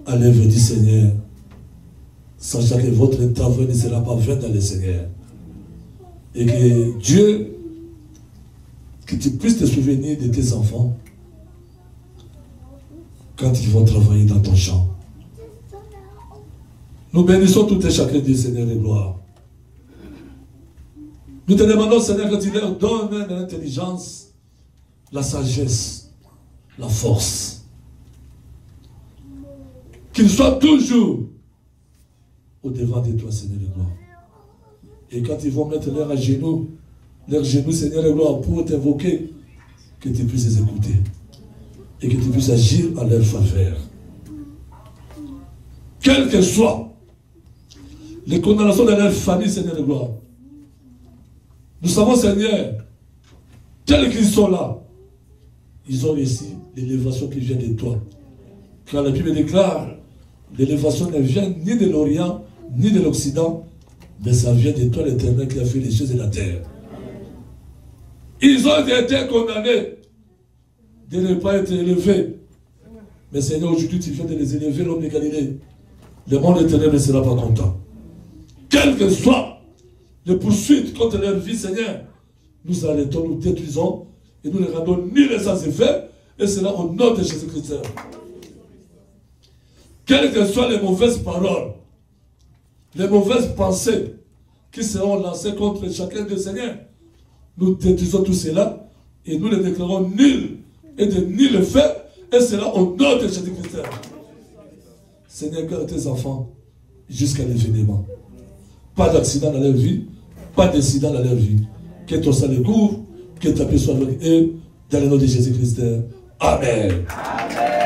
à l'œuvre du Seigneur, sachant que votre travail ne sera pas vain dans le Seigneur. Et que Dieu, que tu puisses te souvenir de tes enfants quand ils vont travailler dans ton champ. Nous bénissons tout et chacun du Seigneur de gloire. Nous te demandons, Seigneur, que tu leur donnes l'intelligence, la sagesse, la force. Qu'ils soient toujours au devant de toi, Seigneur de gloire. Et quand ils vont mettre leurs genoux, Seigneur de gloire, pour t'invoquer, que tu puisses les écouter. Et que tu puisses agir en leur faveur. Quelles que soient les condamnations de leur famille, Seigneur de gloire. Nous savons, Seigneur, tels qu'ils sont là, ils ont ici l'élévation qui vient de toi. Car la Bible déclare, l'élévation ne vient ni de l'Orient, ni de l'Occident, mais ça vient de toi, l'Éternel, qui a fait les choses de la terre. Ils ont été condamnés de ne pas être élevés. Mais Seigneur, aujourd'hui, tu viens de les élever, l'homme de Galilée. Le monde éternel ne sera pas content. Quelles que soient les poursuites contre leur vie, Seigneur, nous arrêtons, nous détruisons et nous ne rendons ni les effets, et cela au nom de Jésus-Christ. Quelles que soient les mauvaises paroles, les mauvaises pensées qui seront lancées contre chacun des Seigneurs, nous détruisons tout cela et nous les déclarons nuls et de nul fait, et cela au nom de Jésus-Christ. Seigneur, garde tes enfants jusqu'à l'événement. Pas d'accident dans leur vie, pas d'incident dans leur vie. Que ton sang les couvre, que ta paix soit avec eux, dans le nom de Jésus-Christ. Amen. Amen.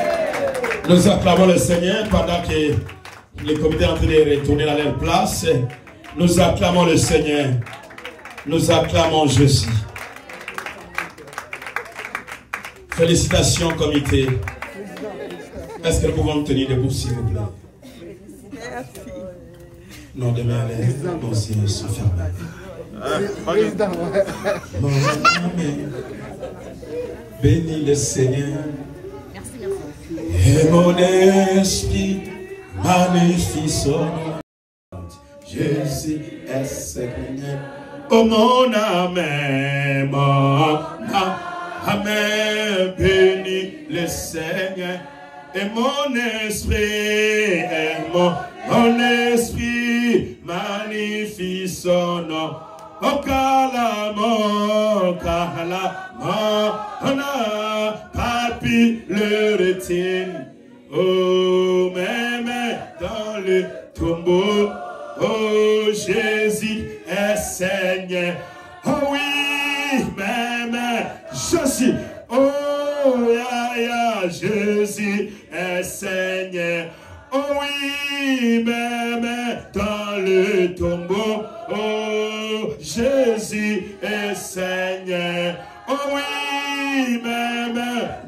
Nous acclamons le Seigneur pendant que les comités sont en train de retourner à leur place. Nous acclamons le Seigneur. Nous acclamons Jésus. Félicitations, comité. Est-ce que nous pouvons nous tenir debout, s'il vous plaît? Merci. Non, demain, nos yeux sont fermés. Mon âme bénis le Seigneur. Et mon esprit magnifie son nom. Jésus est Seigneur. Oh mon âme, bénis le Seigneur. Et mon esprit magnifie son nom. Oh calamo, papi le retient. Oh même dans tombeau. Oh, Jésus est Seigneur. Oh oui, même Jésus. Oh, Jésus est Seigneur. Oh oui, même dans le tombeau. Oh, Jésus est Seigneur. Oh oui, même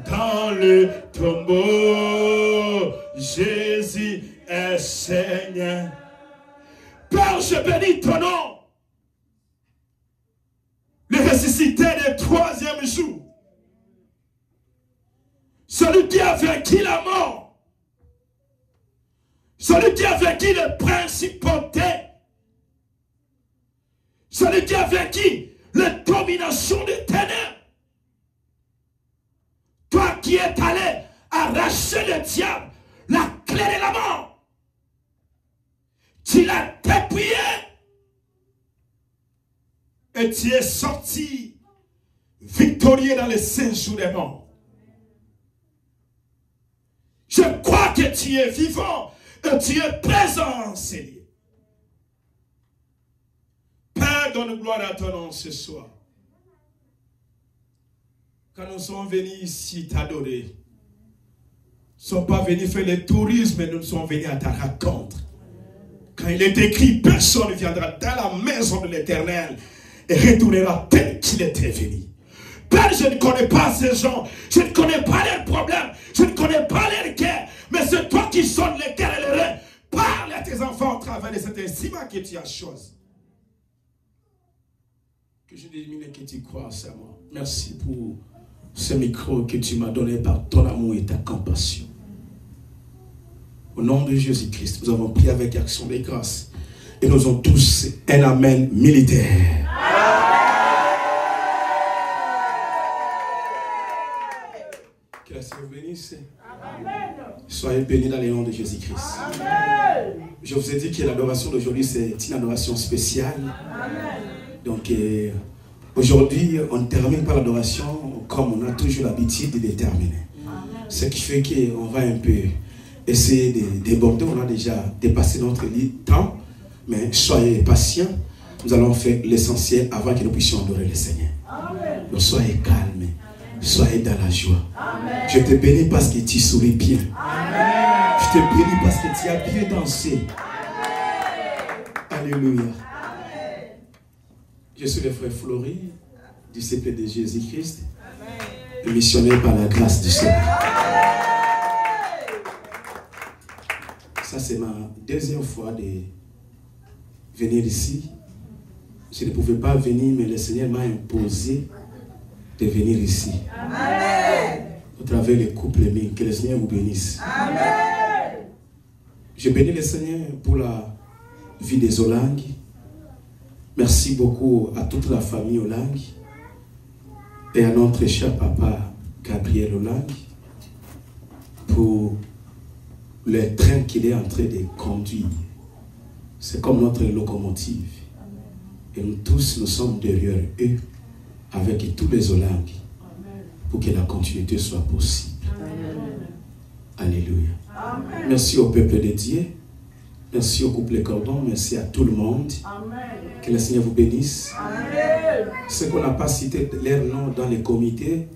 dans le tombeau. Jésus est Seigneur. Père, je bénis ton nom. Le ressuscité le troisième jour. Celui qui a vaincu la mort. Celui qui a vaincu les principautés. Celui qui a vaincu les dominations des ténèbres. Toi qui es allé arracher le diable, la clé de la mort. Tu l'as dépouillé. Et tu es sorti victorieux dans les 5 jours des morts. Je crois que tu es vivant et tu es présent, Seigneur. Père, donne gloire à ton nom ce soir. Quand nous sommes venus ici t'adorer, nous ne sommes pas venus faire le tourisme, mais nous sommes venus à ta rencontre. Quand il est écrit, personne ne viendra dans la maison de l'Éternel et retournera tel qu'il était venu. Père, je ne connais pas ces gens, je ne connais pas leurs problèmes, je ne connais pas leurs guerres, mais c'est toi qui sonnes les cœurs et les reins. Parle à tes enfants au travers de cet instrument que tu as choisi. Que je détermine que tu crois en moi. Merci pour ce micro que tu m'as donné par ton amour et ta compassion. Au nom de Jésus-Christ, nous avons prié avec action de grâce. Et nous avons tous un amen militaire. Que la Seigneur vous bénisse. Soyez bénis dans le nom de Jésus-Christ. Je vous ai dit que l'adoration d'aujourd'hui, c'est une adoration spéciale. Donc, aujourd'hui, on termine par l'adoration comme on a toujours l'habitude de terminer. Ce qui fait qu'on va un peu essayer de déborder. On a déjà dépassé notre temps, mais soyez patients. Nous allons faire l'essentiel avant que nous puissions adorer le Seigneur. Donc soyez calmes, soyez dans la joie. Amen. Je te bénis parce que tu souris bien. Amen. Je te bénis parce que tu as bien dansé. Amen. Alléluia. Amen. Je suis le frère Flory, disciple de Jésus-Christ, missionnaire par la grâce du Seigneur. Ça, c'est ma deuxième fois de venir ici. Je ne pouvais pas venir, mais le Seigneur m'a imposé de venir ici. Amen. Au travers des couples aimés. Que le Seigneur vous bénisse. Amen. Je bénis le Seigneur pour la vie des Olang. Merci beaucoup à toute la famille Olang et à notre cher papa Gabriel Olang pour le train qu'il est en train de conduire. C'est comme notre locomotive. Et nous tous, nous sommes derrière eux, avec tous les Olang, pour que la continuité soit possible. Amen. Alléluia. Amen. Merci au peuple de Dieu. Merci au couple Cordon. Merci à tout le monde. Amen. Que le Seigneur vous bénisse. Amen. Ceux qu'on n'a pas cité leur nom dans les comités,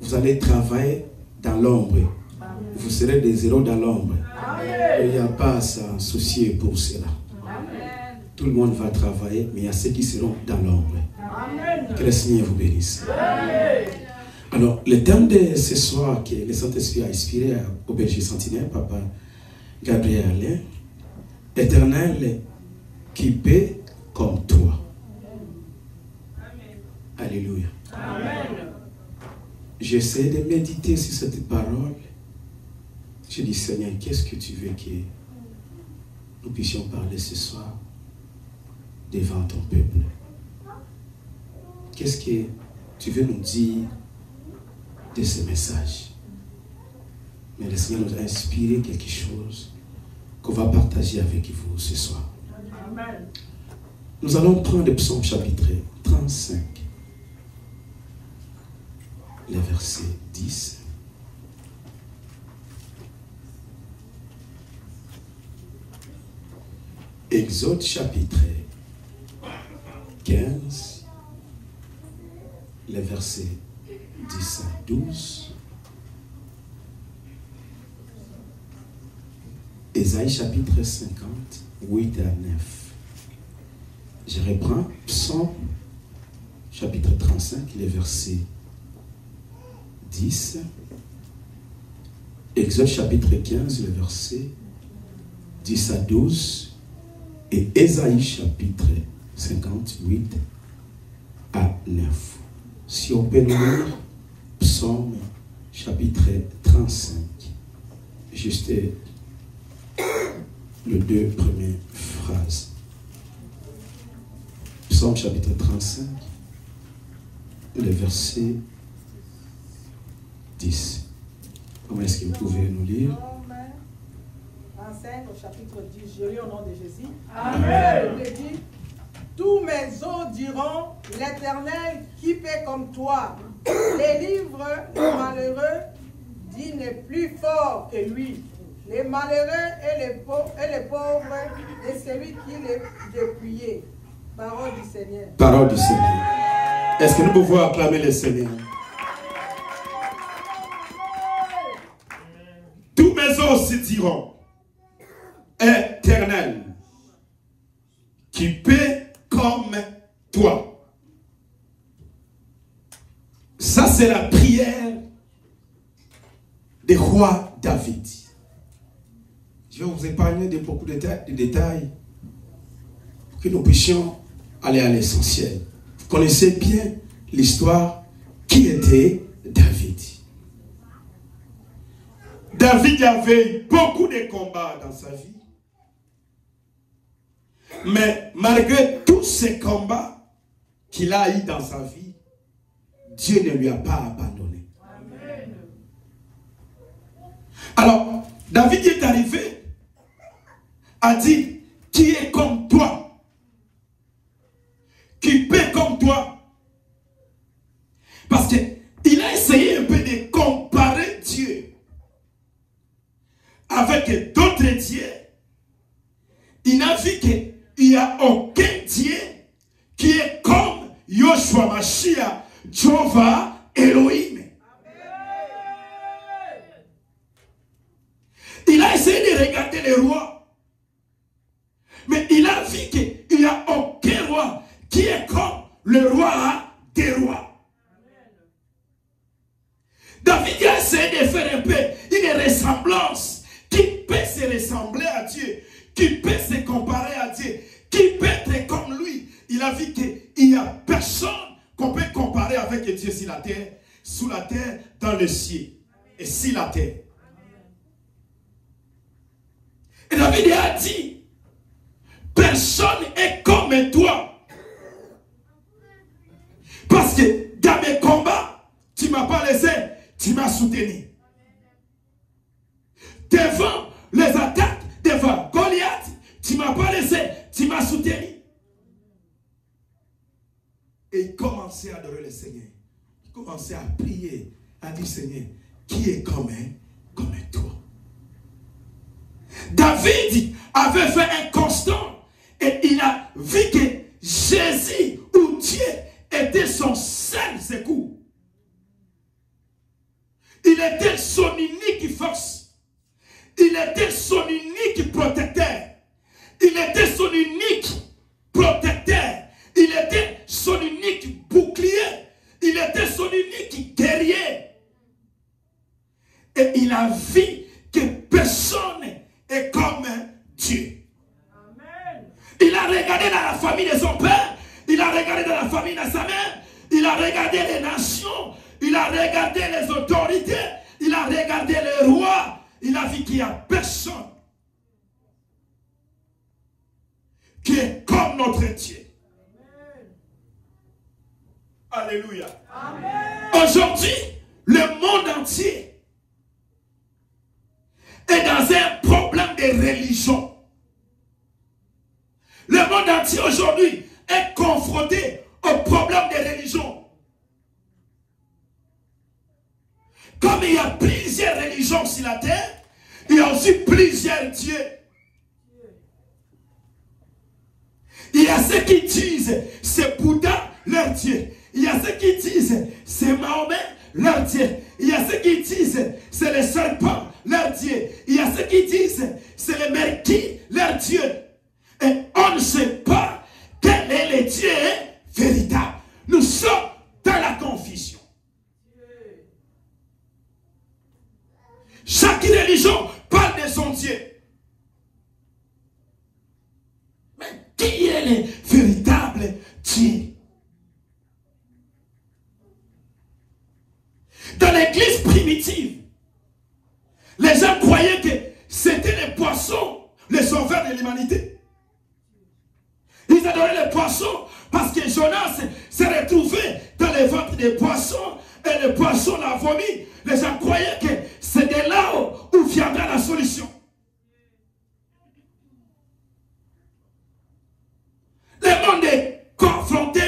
vous allez travailler dans l'ombre. Vous serez des héros dans l'ombre. Il n'y a pas à s'en soucier pour cela. Amen. Tout le monde va travailler, mais il y a ceux qui seront dans l'ombre. Que le Seigneur vous bénisse. Amen. Alors, le thème de ce soir que le Saint-Esprit a inspiré au berger sentinelle, papa Gabriel Alain, Éternel qui paie comme toi. Amen. Alléluia. Amen. J'essaie de méditer sur cette parole. Je dis, Seigneur, qu'est-ce que tu veux que nous puissions parler ce soir devant ton peuple? Qu'est-ce que tu veux nous dire de ce message? Mais le Seigneur nous a inspiré quelque chose qu'on va partager avec vous ce soir. Amen. Nous allons prendre le psaume chapitre 35, le verset 10. Exode chapitre 15, les versets 10 à 12. Ésaïe chapitre 50, 8 à 9. Je reprends Psaume chapitre 35, les versets 10. Exode chapitre 15, les versets 10 à 12. Et Ésaïe chapitre 58 à 9. Si on peut lire Psaume chapitre 35, juste les deux premières phrases. Psaume chapitre 35, le verset 10. Comment est-ce que vous pouvez nous lire? 35 au chapitre 10, je lis au nom de Jésus. Amen. Il dit, tous mes os diront, l'Éternel qui fait comme toi. Les livres, les malheureux, dit n'est plus fort que lui. Les malheureux et les pauvres, et celui qui les dépouillait. Parole du Seigneur. Parole du Seigneur. Est-ce que nous pouvons acclamer le Seigneur? Tous mes os se diront, Éternel, qui paie comme toi. Ça, c'est la prière du roi David. Je vais vous épargner de beaucoup de détails pour que nous puissions aller à l'essentiel. Vous connaissez bien l'histoire qui était David. David avait beaucoup de combats dans sa vie. Mais malgré tous ces combats qu'il a eu dans sa vie, Dieu ne lui a pas abandonné. Amen. Alors, David est arrivé, a dit, qui est comme toi, qui paie comme toi. Parce qu'il a essayé un peu de comparer Dieu avec d'autres dieux. Il a vu qu'il n'y a aucun Dieu qui est comme Yoshua Mashiach, Jehovah Elohim. Il a essayé de regarder les rois, mais il a vu qu'il n'y a aucun roi qui est comme le roi des rois. David a essayé de faire un peu une ressemblance qui peut se ressembler à Dieu, qui peut se comparer à Dieu, qui peut être comme lui. Il a vu qu'il n'y a personne qu'on peut comparer avec Dieu sur la terre, sous la terre, dans le ciel et sur la terre. Et David a dit, personne est comme toi. Parce que dans mes combats, tu ne m'as pas laissé, tu m'as soutenu. Devant les attaques, devant Goliath, tu ne m'as pas laissé, tu m'as soutenu. Et il commençait à adorer le Seigneur. Il commençait à prier, à dire, Seigneur, qui est comme toi? David avait fait un constant et il a vu que Jésus ou Dieu était son seul secours. Il était son unique force. Il était son unique protecteur. Il était son unique protecteur. Il était son unique bouclier. Il était son unique guerrier. Et il a vu que personne est comme Dieu. Amen. Il a regardé dans la famille de son père. Il a regardé dans la famille de sa mère. Il a regardé les nations. Il a regardé les autorités. Il a regardé les rois. Il a vu qu'il n'y a personne qui est comme notre Dieu. Amen. Alléluia. Aujourd'hui, le monde entier est dans un problème de religion. Le monde entier aujourd'hui est confronté au problème de religion. Comme il y a plusieurs religions sur la terre, il y a aussi plusieurs dieux. Il y a ceux qui disent c'est Bouddha leur Dieu. Il y a ceux qui disent c'est Mahomet leur Dieu. Il y a ceux qui disent c'est le serpent leur Dieu. Il y a ceux qui disent c'est le Mercure leur Dieu. Et on ne sait pas quel est le Dieu véritable. Nous sommes dans la confusion. Chaque religion parle de son Dieu. Mais qui est le véritable Dieu? Dans l'église primitive, les gens croyaient que c'était les poissons, les sauveurs de l'humanité. Ils adoraient les poissons parce que Jonas s'est retrouvé dans les ventres des poissons et les poissons l'ont vomi. Les gens croyaient que c'est de là où viendra la solution. Le monde est confronté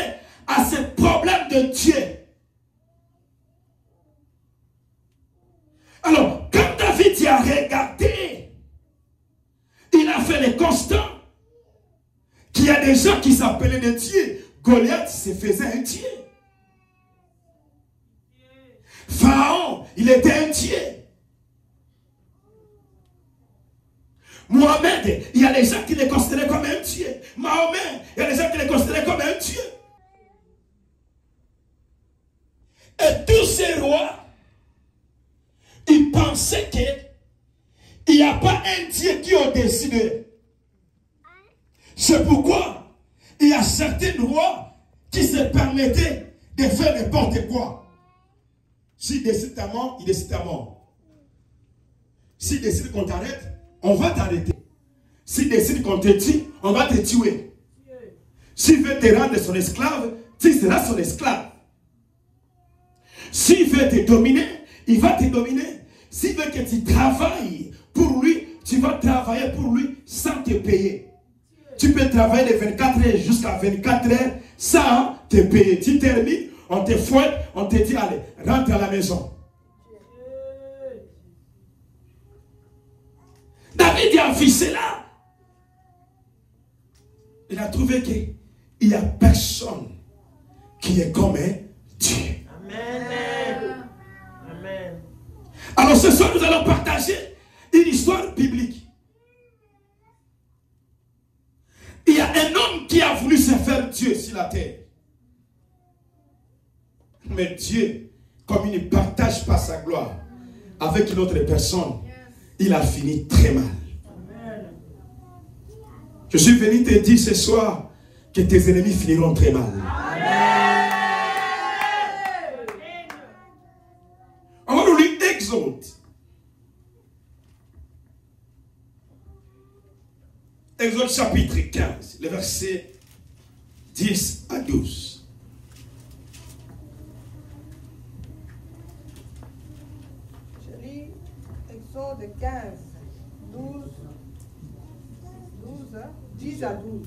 à ce problème de Dieu. Alors, quand David y a regardé, il a fait le constat qu'il y a des gens qui s'appelaient des dieux. Goliath se faisait un dieu. Pharaon, il était un dieu. Mohamed, il y a des gens qui le considéraient comme un dieu. Mahomet, il y a des gens qui le considéraient comme un dieu. Et tous ces rois, ils pensaient qu'il n'y a pas un Dieu qui a décidé. C'est pourquoi il y a certaines rois qui se permettaient de faire n'importe quoi. S'il décide ta mort, il décide ta mort. S'il décide qu'on t'arrête, on va t'arrêter. S'il décide qu'on te tue, on va te tuer. S'il veut te rendre son esclave, tu seras son esclave. S'il veut te dominer, il va te dominer. S'il veut que tu travailles pour lui, tu vas travailler pour lui sans te payer. Tu peux travailler de 24 heures jusqu'à 24 heures sans te payer. Tu termines, on te fouette, on te dit allez, rentre à la maison. David a vu cela. Il a trouvé qu'il n'y a personne qui est comme un Dieu. Amen. Amen. Alors ce soir, nous allons partager une histoire biblique. Il y a un homme qui a voulu se faire Dieu sur la terre. Mais Dieu, comme il ne partage pas sa gloire avec une autre personne, il a fini très mal. Je suis venu te dire ce soir que tes ennemis finiront très mal. On va nous lire Exode. Exode chapitre 15, le verset 10 à 12. Je lis Exode 15, 10 à 12.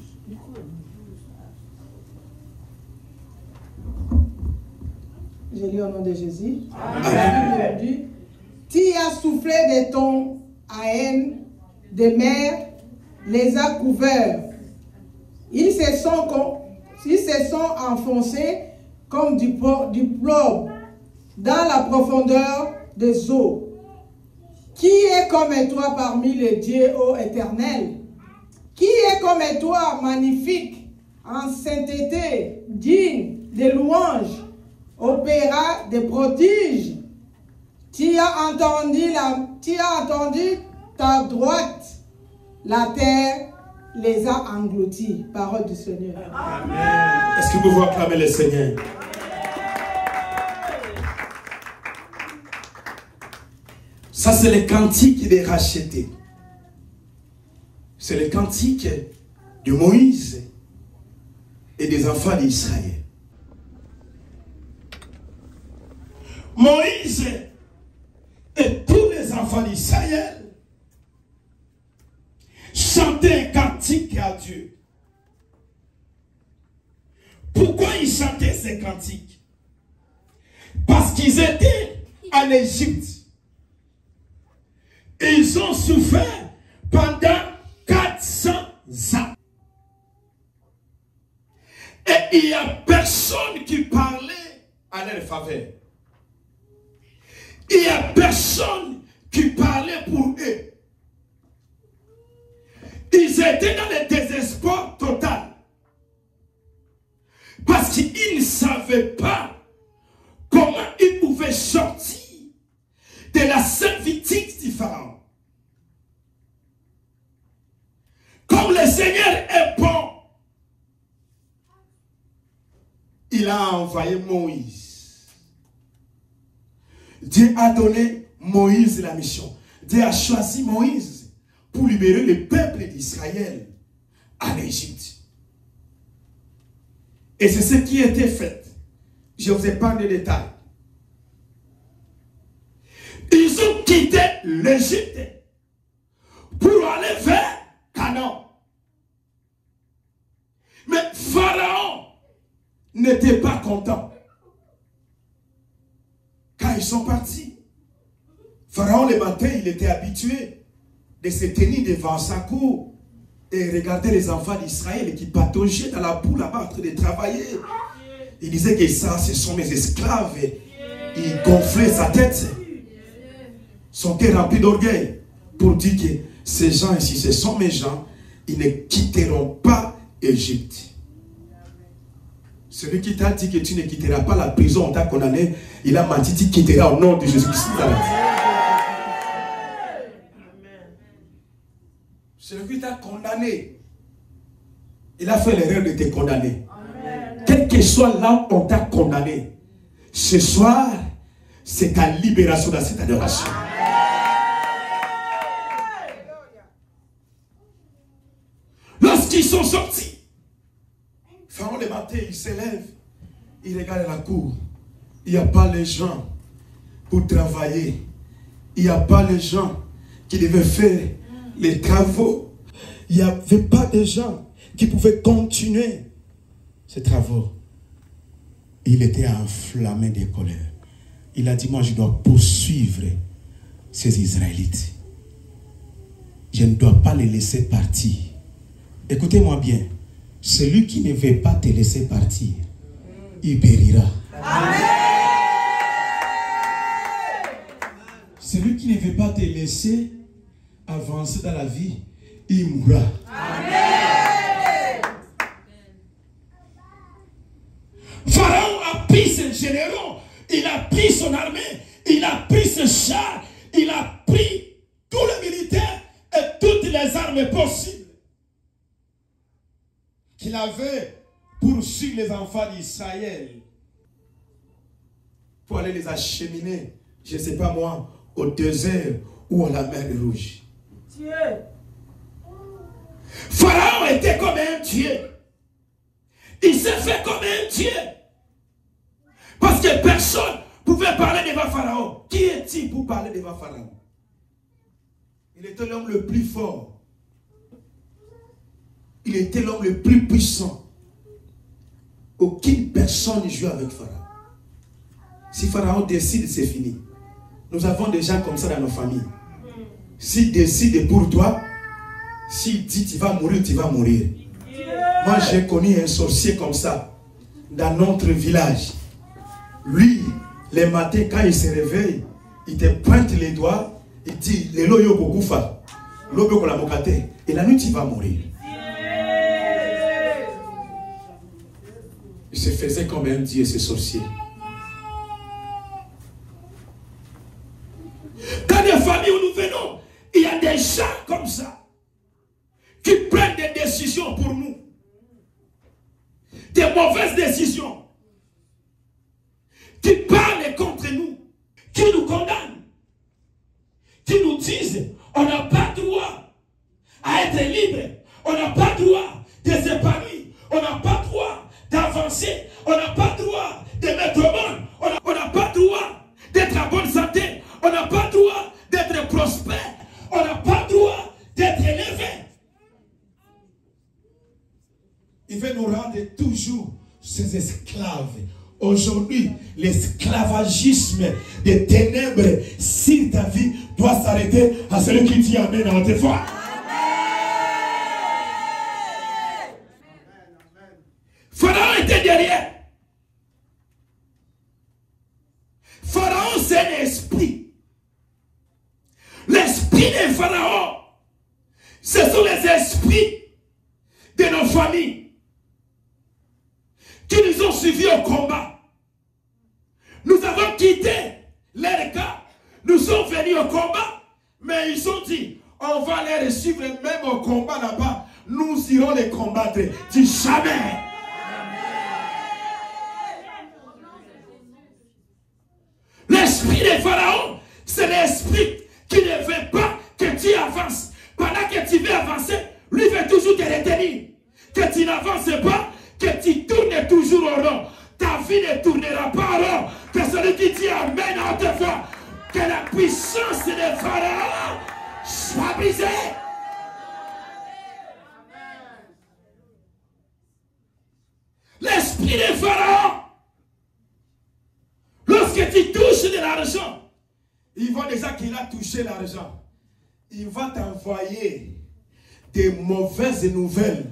Je lis au nom de Jésus. Amen. Dit, tu as soufflé de ton haine des mers, les a couverts. Ils se sont enfoncés comme du plomb dans la profondeur des eaux. Qui est comme toi parmi les dieux, ô Éternel? Qui est comme toi, magnifique, en sainteté, digne de louanges, opéra de prodiges? Tu as entendu ta droite, la terre les a engloutis. Parole du Seigneur. Amen. Est-ce que vous pouvez acclamer le Seigneur? Ça, c'est le cantique des rachetés. C'est le cantique de Moïse et des enfants d'Israël. Moïse et tous les enfants d'Israël chantaient un cantique à Dieu. Pourquoi ils chantaient ces cantiques? Parce qu'ils étaient en Égypte. Ils ont souffert pendant 400 ans. Et il n'y a personne qui parlait à leur faveur. Il n'y a personne qui parlait pour eux. Ils étaient dans le désespoir total. Parce qu'ils ne savaient pas comment ils pouvaient sortir de la servitude du Pharaon. Comme le Seigneur est bon, il a envoyé Moïse. Dieu a donné Moïse la mission. Dieu a choisi Moïse pour libérer le peuple d'Israël en Égypte. Et c'est ce qui a été fait. Je vous épargne les détails. Ils ont quitté l'Égypte pour aller vers Canaan. Mais Pharaon n'était pas content. Quand ils sont partis, Pharaon le matin, il était habitué de se tenir devant sa cour et regarder les enfants d'Israël qui pataugeaient dans la boue là-bas en train de travailler. Il disait que ça, ce sont mes esclaves. Il gonflait sa tête. Son cœur rempli d'orgueil pour dire que ces gens ici, ce sont mes gens, ils ne quitteront pas Égypte. Celui qui t'a dit que tu ne quitteras pas la prison, on t'a condamné, il a menti, tu quitteras au nom de Jésus-Christ. Celui qui t'a condamné, il a fait l'erreur de te condamner. Quel que soit là où on t'a condamné, ce soir, c'est ta libération dans cette adoration. Lorsqu'ils sont sortis, Pharaon le matin, il s'élève, il regarde la cour. Il n'y a pas les gens pour travailler. Il n'y a pas les gens qui devaient faire les travaux. Il n'y avait pas de gens qui pouvaient continuer ces travaux. Il était enflammé de colère. Il a dit, moi je dois poursuivre ces Israélites. Je ne dois pas les laisser partir. Écoutez-moi bien. Celui qui ne veut pas te laisser partir, il périra. Amen. Celui qui ne veut pas te laisser avancer dans la vie, il mourra. Amen. Pharaon a pris ses généraux, il a pris son armée, il a pris ses chars, il a pris tous les militaires et toutes les armes possibles qu'il avait pour suivre les enfants d'Israël, pour aller les acheminer, je ne sais pas moi, au désert ou à la mer Rouge. Dieu. Pharaon était comme un Dieu. Il s'est fait comme un Dieu. Parce que personne ne pouvait parler devant Pharaon. Qui est-il pour parler devant Pharaon? Il était l'homme le plus fort. Il était l'homme le plus puissant. Aucune personne ne joue avec Pharaon. Si Pharaon décide, c'est fini. Nous avons des gens comme ça dans nos familles. S'il décide pour toi, s'il dit tu vas mourir, tu vas mourir. Moi j'ai connu un sorcier comme ça dans notre village. Lui, les matins quand il se réveille, il te pointe les doigts, il dit et la nuit tu vas mourir. Il se faisait comme un dieu, ce sorcier. Dans les familles où nous venons, il y a des gens comme ça qui prennent des décisions pour nous. Des mauvaises décisions. Qui parlent contre nous. Qui nous condamnent. Qui nous disent on n'a pas droit à être libre. On n'a pas droit de s'épanouir. On n'a pas droit d'avancer. On n'a pas droit de mettre au monde. On n'a pas droit d'être en bonne santé. On n'a pas droit d'être prospère. On n'a pas droit d'être élevé. Il veut nous rendre toujours ces esclaves. Aujourd'hui, l'esclavagisme des ténèbres sur ta vie doit s'arrêter à celui qui t'y amène à haute foi. Pharaon derrière. Pharaon, c'est un esprit. L'esprit des pharaons, ce sont les esprits de nos familles qui nous ont suivis au combat. Nous avons quitté leur cas. Nous sommes venus au combat, mais ils ont dit, on va les suivre même au combat là-bas. Nous irons les combattre. Dis jamais. L'esprit des pharaons, c'est l'esprit qui ne veut pas que tu avances. Pendant que tu veux avancer, lui veut toujours te retenir. Que tu n'avances pas, que tu tournes toujours au rond. Ta vie ne tournera pas au rond. Que celui qui dit Amen à haute voix, que la puissance des pharaons soit brisée. L'esprit des pharaons, lorsque tu touches de l'argent, il voit déjà qu'il a touché l'argent. Il va t'envoyer des mauvaises nouvelles.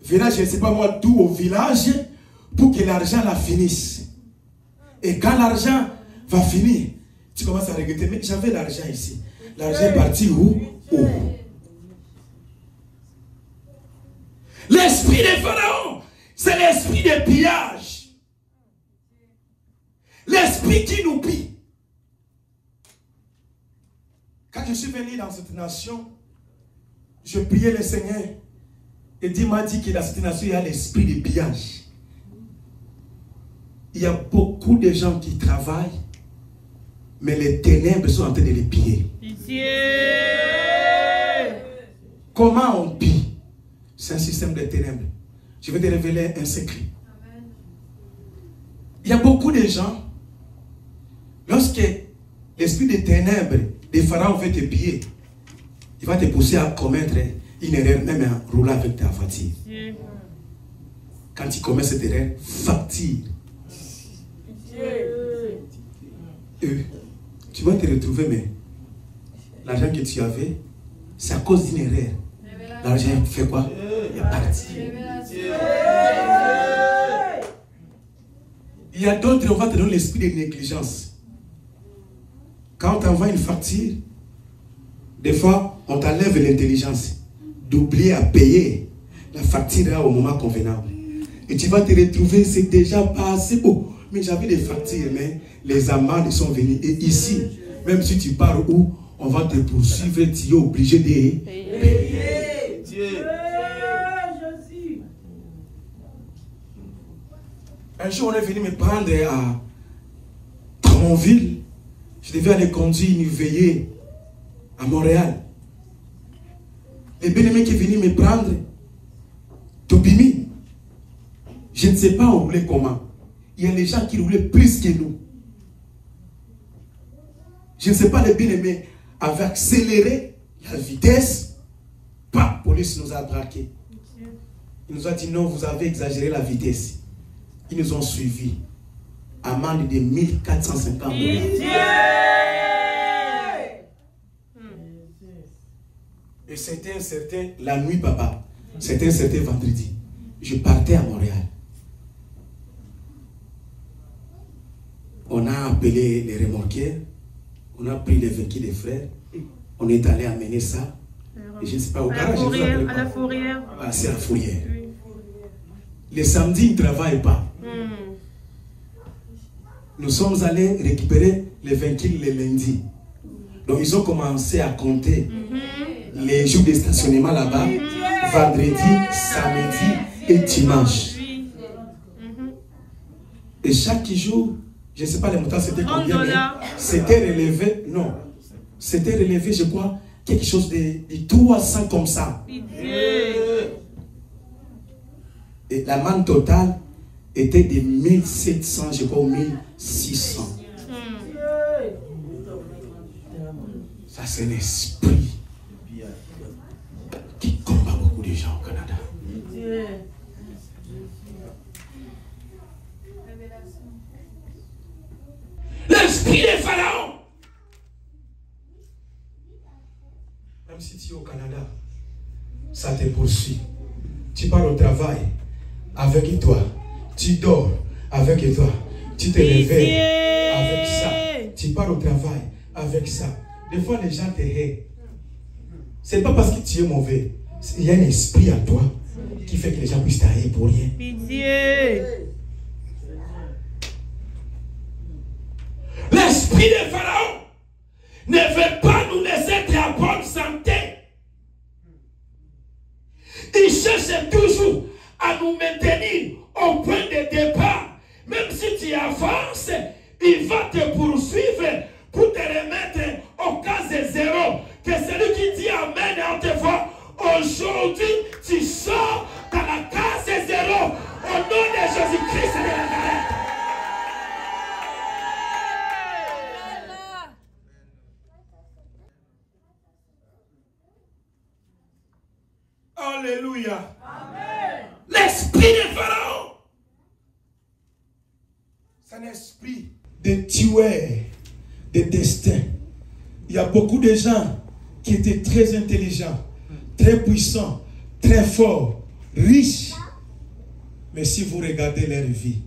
Venant, je ne sais pas moi, d'où au village, pour que l'argent la finisse. Et quand l'argent va finir, tu commences à regretter. Mais j'avais l'argent ici. L'argent est parti où? Où? L'esprit des pharaons, c'est l'esprit de pillage. L'esprit qui nous pille. Quand je suis venu dans cette nation, je priais le Seigneur. Et Dieu m'a dit que dans cette nation, il y a l'esprit de pillage. Il y a beaucoup de gens qui travaillent, mais les ténèbres sont en train de les piller. Comment on pille? C'est un système de ténèbres. Je vais te révéler un secret. Il y a beaucoup de gens, lorsque l'esprit des ténèbres, des pharaons veut te piller, il va te pousser à commettre une erreur, même à rouler avec ta voiture. Quand tu commets cette erreur, facture. Tu vas te retrouver, mais l'argent que tu avais, c'est à cause d'une erreur. L'argent fait quoi? Il est parti. Il y a d'autres, on va te donner l'esprit de négligence. Quand on t'envoie une facture, des fois, on t'enlève l'intelligence d'oublier à payer la facture là au moment convenable. Et tu vas te retrouver, c'est déjà pas assez beau. Mais j'avais des factures, mais les amendes sont venues. Et ici, même si tu pars où, on va te poursuivre, tu es obligé de payer. Un jour, on est venu me prendre à Drummondville. Je devais aller conduire une veillée à Montréal. Les bien-aimés qui est venu me prendre, Tobimi, je ne sais pas on roulait comment. Il y a des gens qui roulaient plus que nous. Je ne sais pas, les bien-aimés avaient accéléré la vitesse. La police nous a braqués. Il nous a dit non, vous avez exagéré la vitesse. Ils nous ont suivis. Amende de 1450 $. Et c'était un certain, la nuit, papa, c'était un certain vendredi. Je partais à Montréal. On a appelé les remorqueurs, on a pris les véhicules des frères, on est allé amener ça. Et je ne sais pas, au garage. À la fourrière. Ah, c'est la fourrière. Oui. Les samedis, ils ne travaillent pas. Nous sommes allés récupérer les véhicules les lundis. Donc ils ont commencé à compter les jours de stationnement là-bas, vendredi, samedi et dimanche. Et chaque jour, je ne sais pas les montants c'était combien, mais c'était relevé, non, c'était relevé, je crois, quelque chose de 300 comme ça. Et la manne totale était de 1700, je crois, 1600. Ça, c'est l'esprit qui combat beaucoup de gens au Canada. L'esprit des pharaons. Même si tu es au Canada, ça te poursuit. Tu pars au travail, avec toi, Tu dors avec toi. Tu te réveilles avec ça. Tu pars au travail avec ça. Des fois, les gens te haïssent. Ce n'est pas parce que tu es mauvais. Il y a un esprit à toi qui fait que les gens puissent t'haïr pour rien. Pitié. L'esprit de Pharaon ne veut pas nous laisser être en bonne santé. Il cherche toujours à nous maintenir au point de départ. Même si tu avances, il va te poursuivre pour te remettre au cas de zéro. Que celui qui dit Amen en te voit, aujourd'hui tu sors dans la case de zéro au nom de Jésus-Christ de Nazareth. Alléluia. L'esprit de Pharaon, c'est un esprit de tueurs, de destin. Il y a beaucoup de gens qui étaient très intelligents, très puissants, très forts, riches. Mais si vous regardez leur vie,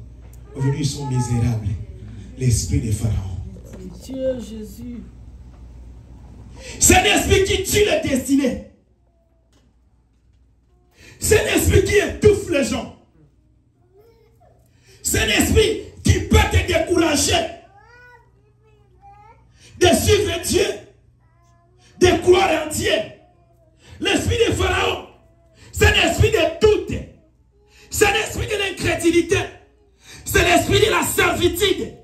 aujourd'hui ils sont misérables. L'esprit de Pharaon. Dieu Jésus. C'est un esprit qui tue les destinées. C'est un esprit qui étouffe les gens. C'est un esprit qui peut te décourager de suivre Dieu, de croire en Dieu. L'esprit de Pharaon, c'est un esprit de doute. C'est un esprit de l'incrédulité. C'est l'esprit de la servitude.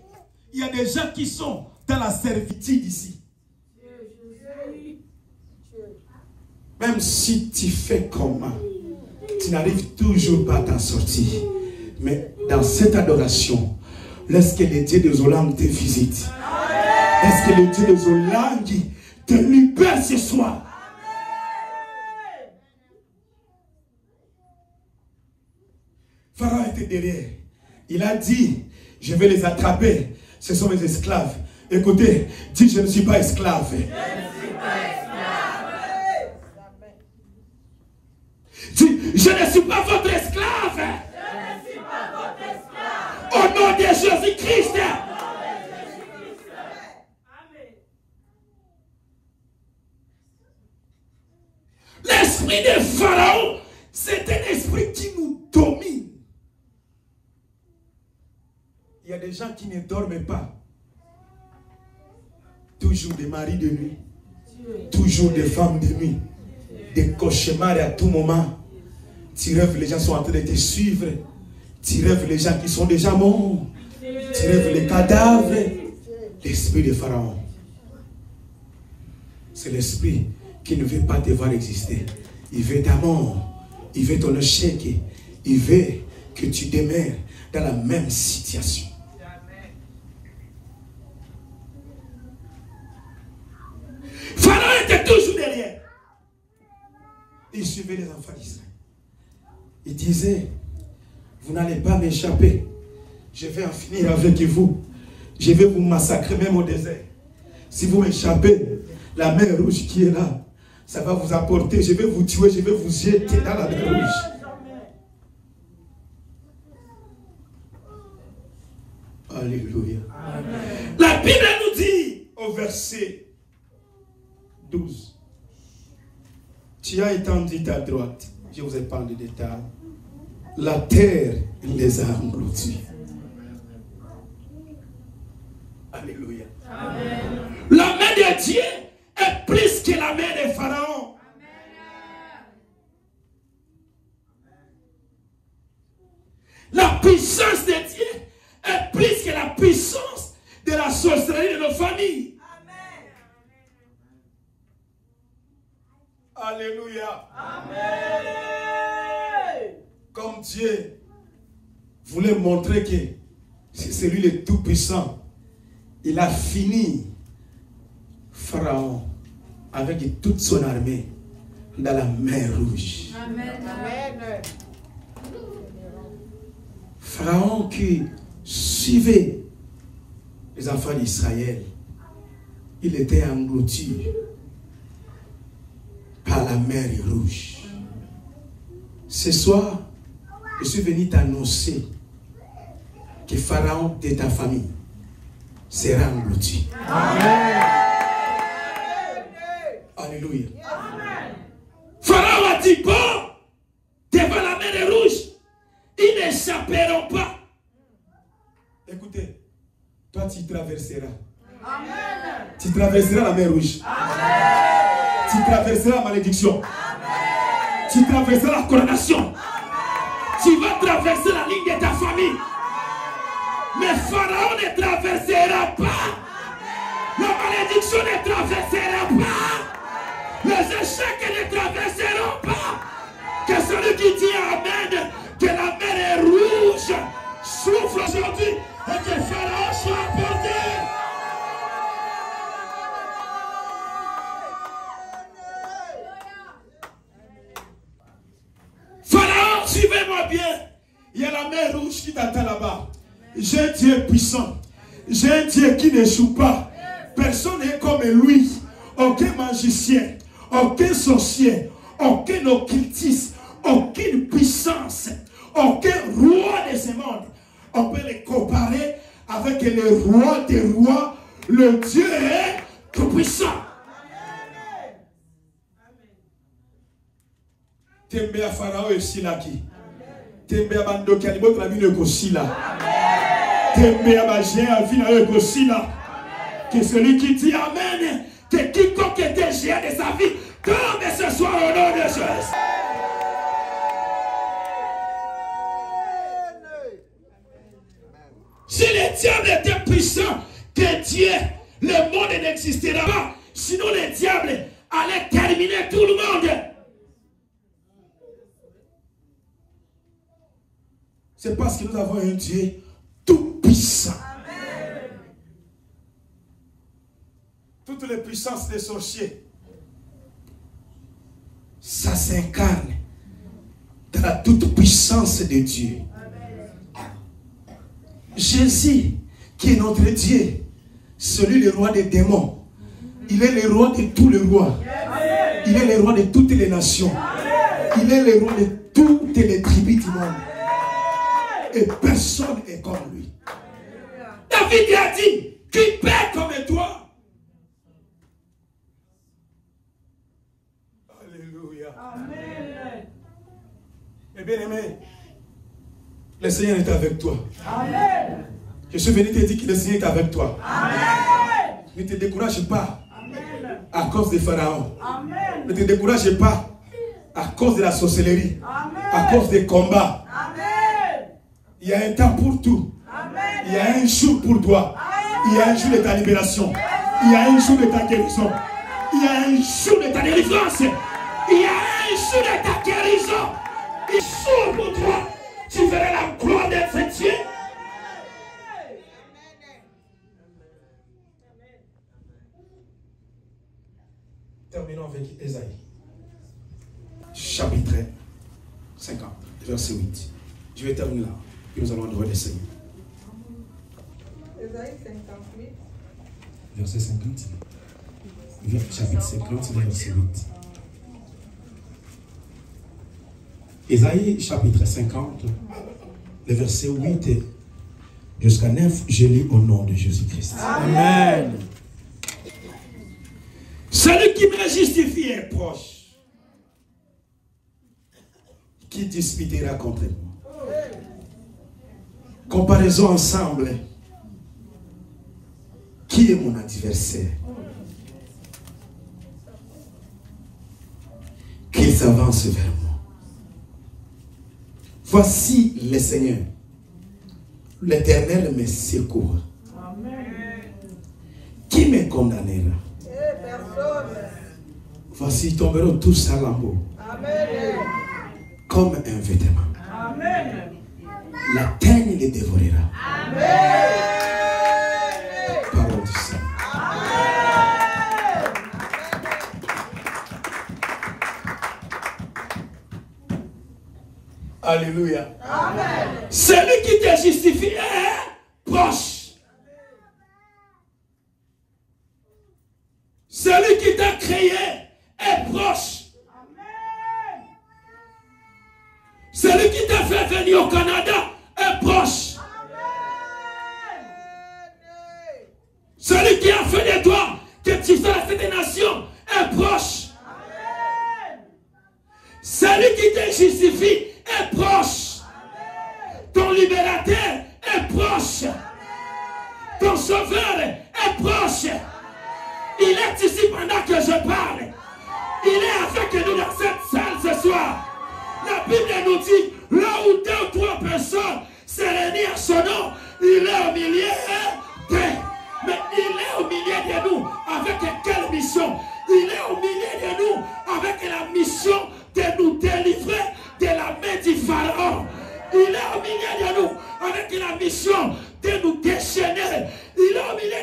Il y a des gens qui sont dans la servitude ici. Même si tu fais comment, tu n'arrives toujours pas à t'en sortir. Mais dans cette adoration, laisse que le Dieu des Olangues te visite. Laisse que le Dieu des Olangues te libère ce soir. Pharaon était derrière. Il a dit, je vais les attraper. Ce sont mes esclaves. Écoutez, dis, je ne suis pas esclave. Je ne suis pas esclave. Dis, je ne suis pas votre esclave. Je ne suis pas votre esclave. Au nom de Jésus-Christ. L'esprit de Pharaon, c'est un esprit qui nous domine. Il y a des gens qui ne dorment pas. Toujours des maris de nuit. Toujours des femmes de nuit. Des cauchemars à tout moment. Tu rêves, les gens sont en train de te suivre. Tu rêves, les gens qui sont déjà morts. Tu rêves, les cadavres. L'esprit de Pharaon. C'est l'esprit qui ne veut pas te voir exister. Il veut ta mort. Il veut ton échec. Il veut que tu demeures dans la même situation. Pharaon était toujours derrière. Il suivait les enfants d'Israël. Il disait, vous n'allez pas m'échapper. Je vais en finir avec vous. Je vais vous massacrer même au désert. Si vous m'échappez, la mer rouge qui est là, ça va vous apporter. Je vais vous tuer, je vais vous jeter dans la mer rouge. Alléluia. Amen. La Bible nous dit au verset 12. Tu as étendu ta droite. Je vous ai parlé de ta. La terre les a engloutis. Alléluia. Amen. La main de Dieu est plus que la main de Pharaon. La puissance de Dieu est plus que la puissance de la sorcellerie de nos familles. Alléluia. Amen. Comme Dieu voulait montrer que c'est lui le Tout-Puissant, il a fini Pharaon avec toute son armée dans la mer Rouge. Amen. Amen. Pharaon qui suivait les enfants d'Israël, il était englouti par la mer Rouge. Ce soir, je suis venu t'annoncer que Pharaon de ta famille sera englouti. Amen. Alléluia. Pharaon a dit, bon, devant la mer Rouge, ils n'échapperont pas. Écoutez, toi tu traverseras. Amen. Tu traverseras la mer Rouge. Amen. Tu traverseras la malédiction. Amen. Tu traverseras la coronation. Amen. Tu vas traverser la ligne de ta famille. Mais Pharaon ne traversera pas. La malédiction ne traversera pas. Les échecs ne traverseront pas. Que celui qui dit Amen, que la mer est rouge, souffle aujourd'hui et que Pharaon soit apporté. Pharaon, suivez-moi bien. Il y a la mer rouge qui t'attend là-bas. J'ai un Dieu puissant. J'ai un Dieu qui n'échoue pas. Personne n'est comme lui. Aucun magicien, aucun sorcier, aucun occultiste, aucune puissance, aucun roi de ce monde. On peut les comparer avec le roi des rois. Le Dieu est tout puissant. Tembe à Pharaon et Silaki. Tembe à Bando Kanibot la ville de Kosila. Tembe à Bagé à ville de Kosila. Que celui qui dit Amen, que quiconque était géant de sa vie, tombe ce soir au nom de Jésus. Si le diable était puissant, que Dieu, le monde n'existera pas. Sinon le diable allait terminer tout le monde. C'est parce que nous avons un Dieu tout puissant. Toutes les puissances des sorciers, ça s'incarne dans la toute puissance de Dieu. Jésus, qui est notre Dieu, celui le roi des démons, il est le roi de tous les rois. Il est le roi de toutes les nations. Il est le roi de toutes les tribus du monde. Et personne n'est comme lui. David a dit, qui paie comme toi? Alléluia. Amen. Et bien aimé, le Seigneur est avec toi. Amen. Je suis venu te dire que le Seigneur est avec toi. Amen. Ne te décourage pas. Amen. À cause de Pharaon. Amen. Ne te décourage pas à cause de la sorcellerie. Amen. À cause des combats. Amen. Il y a un temps pour tout. Amen. Il y a un jour pour toi. Amen. Il y a un jour de ta libération. Il y a un jour de ta guérison. Il y a un jour de ta délivrance. Il y a un jour de ta guérison. Il jour pour toi. Tu verras la gloire de Dieu. Terminons avec Ésaïe. Chapitre 50, verset 8. Je vais terminer là. Et nous allons adorer le Seigneur. Ésaïe 58. Verset 50. Chapitre 50, verset 8. Ésaïe chapitre 50, le verset 8 jusqu'à 9, je lis au nom de Jésus-Christ. Amen. Celui qui me justifie est proche. Qui disputera contre moi? Comparaison ensemble. Qui est mon adversaire? Qu'il s'avance vers moi. Voici le Seigneur. L'Éternel me secourt. Qui me condamnera? Voici, ils tomberont tous à lambeaux. Comme un vêtement. Amen. La teigne les dévorera. Amen. Parole du Seigneur. Alléluia. Amen. Celui qui te justifie est proche. Celui qui t'a créé est proche. Celui qui t'a fait venir au Canada est proche. justifie est proche. Ton libérateur est proche. Ton sauveur est proche. Il est ici pendant que je parle. Il est avec nous dans cette salle ce soir. La Bible nous dit, là où 2 ou 3 personnes se réunissent à son nom, il est au milieu d'eux. Mais il est au milieu de nous avec quelle mission? Il est au milieu de nous avec la mission de nous délivrer de la main du Pharaon. Il est au milieu de nous avec la mission de nous déchaîner. Il est au milieu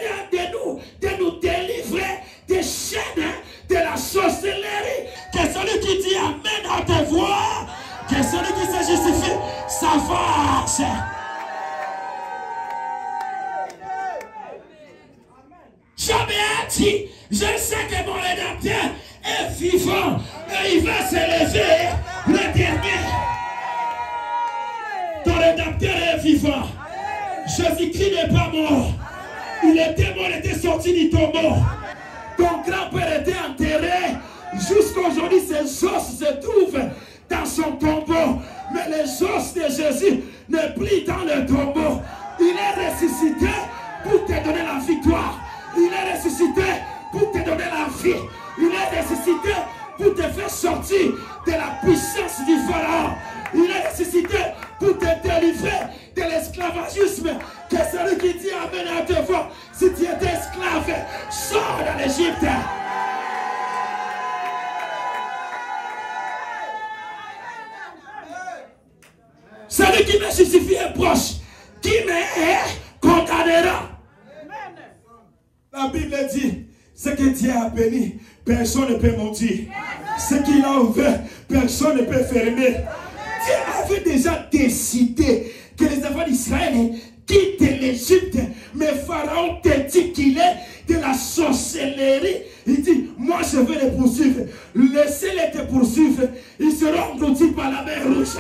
de nous délivrer des chaînes de la sorcellerie. Que celui qui dit Amen à tes voix, que celui qui se justifie, ça marche. Jamais dit, je sais que mon rédempteur est vivant et il va se lever le dernier. Ton rédempteur est vivant. Jésus-Christ n'est pas mort. Il était mort, il était sorti du tombeau. Ton grand-père était enterré. Jusqu'aujourd'hui, ses os se trouvent dans son tombeau. Mais les os de Jésus ne plient dans le tombeau. Il est ressuscité pour te donner la victoire. Il est ressuscité pour te donner la vie. Il est ressuscité pour te faire sortir de la puissance du Pharaon. Il est ressuscité pour te délivrer de l'esclavagisme. Que celui qui dit Amen à te voir, si tu étais esclave, sors de l'Égypte. Celui qui me justifie est proche. Qui me condamnera? La Bible dit, ce que Dieu a béni, personne ne peut mentir. Ce qu'il a ouvert, personne ne peut fermer. Dieu avait déjà décidé que les enfants d'Israël quittent l'Égypte. Mais Pharaon te dit qu'il est de la sorcellerie. Il dit, moi je vais les poursuivre. Laissez-les te poursuivre. Ils seront engloutis par la mer rouge.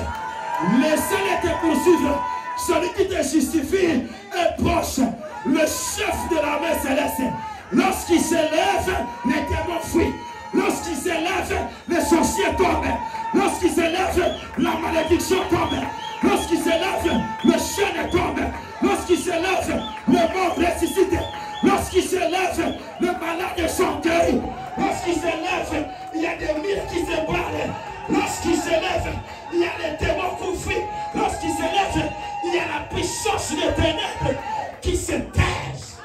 Laissez-les te poursuivre. Celui qui te justifie est proche. Le chef de la mer céleste. Lorsqu'il s'élève, les démons fuient. Lorsqu'il s'élève, les sorciers tombent. Lorsqu'il s'élève, la malédiction tombe. Lorsqu'il s'élève, le chêne tombe. Lorsqu'il s'élève, le mort ressuscite. Lorsqu'il s'élève, le malade sont guéris. Lorsqu'il s'élève, il y a des mille qui se parlent. Lorsqu'il s'élève, il y a les démons qui fuient. Lorsqu'il s'élève, il y a la puissance des ténèbres qui se taise.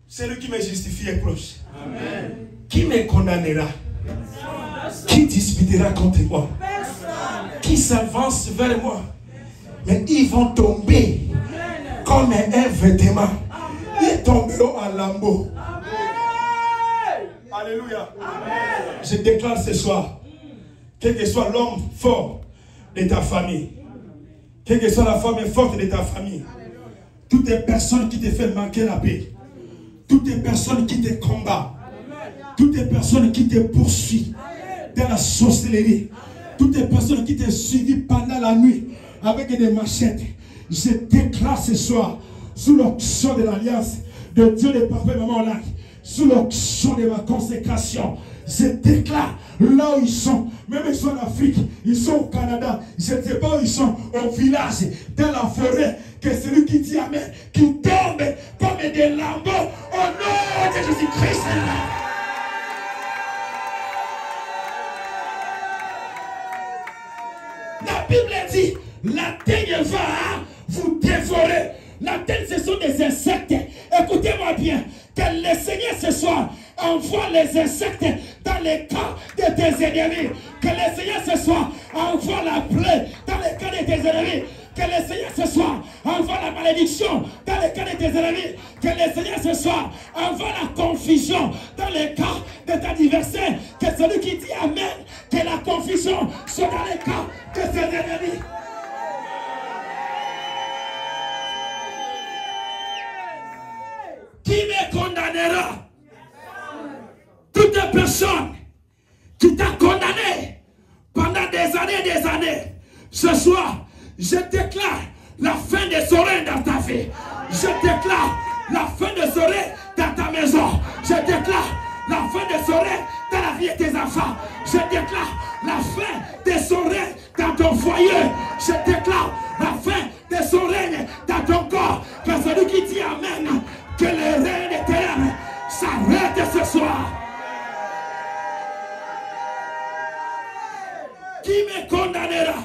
Celui qui me justifie est proche. Amen. Qui me condamnera? Qui disputera contre moi? Qui s'avance vers moi? Mais ils vont tomber comme un vêtement. Ils tomberont en lambeaux. Alléluia. Je déclare ce soir, quel que soit l'homme fort de ta famille, quelle que soit la femme forte de ta famille, toutes les personnes qui te font manquer la paix, toutes les personnes qui te combattent, toutes les personnes qui te poursuivent dans la sorcellerie, toutes les personnes qui te suivent pendant la nuit avec des machettes, je déclare ce soir, sous l'onction de l'alliance de Dieu de Papa et Maman Lac, sous l'onction de ma consécration, je déclare là où ils sont, même ils sont en Afrique, ils sont au Canada, je ne sais pas où ils sont, au village, dans la forêt, que celui qui dit Amen, qui tombe comme des lambeaux au nom de Jésus-Christ. La Bible dit, la teigne va vous dévorer. La teigne, ce sont des insectes. Écoutez-moi bien, que le Seigneur ce soir envoie les insectes dans les cas de tes ennemis. Que le Seigneur ce soir envoie la plaie dans les cas de tes ennemis. Que le Seigneur ce soir envoie la malédiction dans les cas de tes ennemis. Que le Seigneur ce soir envoie la confusion dans les cas de ton adversaire. Que celui qui dit Amen, que la confusion soit dans les cas de ses ennemis. Qui me condamnera? Toute personne qui t'a condamné pendant des années, ce soir, je déclare la fin des oreilles dans ta vie. Je déclare la fin des oreilles dans ta maison. Je déclare la fin de son règne dans la vie de tes enfants. Je déclare la fin de son règne dans ton foyer. Je déclare la fin de son règne dans ton corps. Que celui qui dit Amen, que le règne des ténèbres s'arrête ce soir. Qui me condamnera?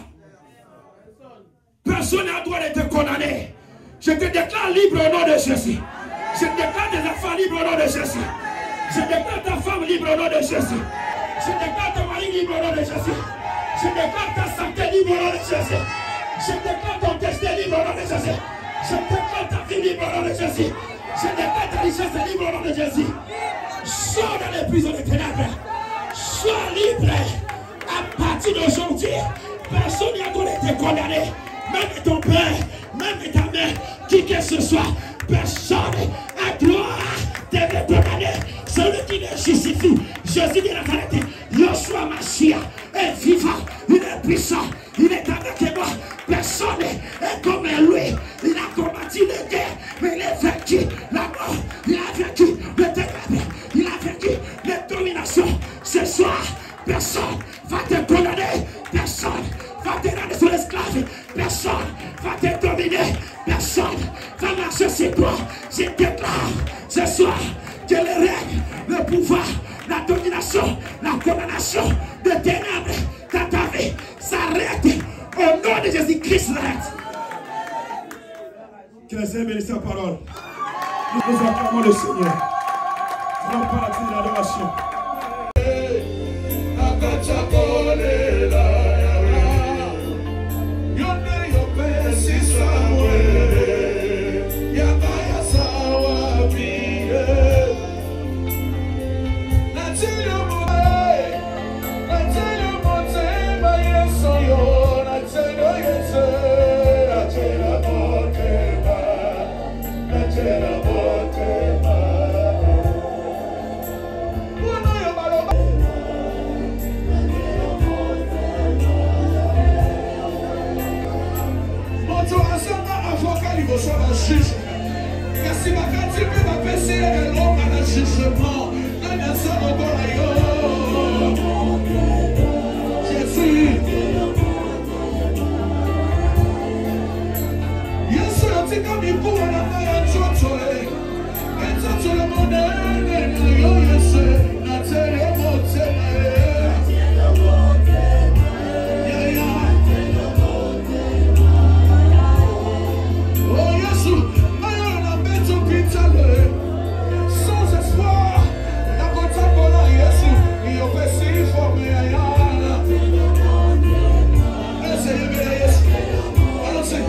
Personne n'a droit de te condamner. Je te déclare libre au nom de Jésus. Je déclare tes enfants libres au nom de Jésus. Je déclare ta femme libre au nom de Jésus. Je déclare ton mari libre au nom de Jésus. Je déclare ta santé libre au nom de Jésus. Je déclare ton destin libre au nom de Jésus. Je déclare ta vie libre au nom de Jésus. Je déclare ta richesse libre au nom de Jésus. Sors dans les prisons des ténèbres. Sois libre. À partir d'aujourd'hui, personne n'a droit de te condamner. Même ton père, même ta mère, qui que ce soit, personne n'a droit de te condamner. Celui qui me justifie, Jésus de Nazareth, Yoshua Mashiach est vivant, il est puissant, il est avec moi. Personne n'est comme lui. Il a combattu les guerres, mais il a vaincu la mort, il a vaincu le ténèbre, il a vaincu les dominations. Ce soir, personne va te condamner, personne va te rendre son esclave, personne va te dominer, personne va marcher sur toi. Je déclare ce soir que le règne, le pouvoir, la domination, la condamnation de ténèbres dans ta vie s'arrête au nom de Jésus-Christ. Que le Seigneur bénisse sa parole. Nous acclamons le Seigneur. Nous allons partir de l'adoration. Merci ma qualité peut m'apaiser et l'homme à la jugement. Jésus. Yesu yotika mikuwa na maya chotole. Enzo le monene na yo Yesu. Na tele motele. Sans espoir, la contemporain Jésus, il a passé formé à Yana. Essayez Jésus. Alors c'est.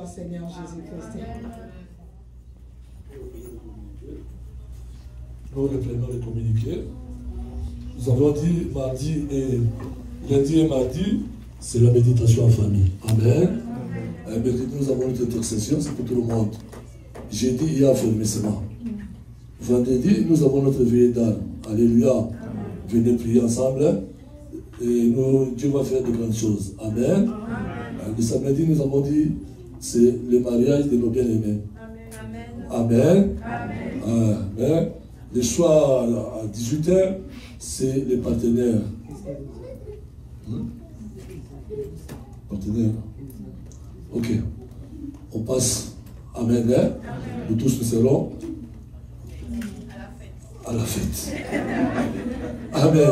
Seigneur Jésus-Christ. Nous reprenons les communiqués. Nous avons dit mardi et lundi et mardi, c'est la méditation en famille. Amen. Mercredi, nous avons notre intercession, c'est pour tout le monde. Jeudi, il y a fermissement. Vendredi, nous avons notre veillée d'âme. Alléluia. Venez prier ensemble. Et Dieu va faire de grandes choses. Amen. Le samedi, nous avons dit, c'est le mariage de nos bien-aimés. Amen. Amen. Le soir à 18h, c'est les partenaires. Partenaires. Ok. On passe. Amen. Nous tous nous serons à la fête. Amen.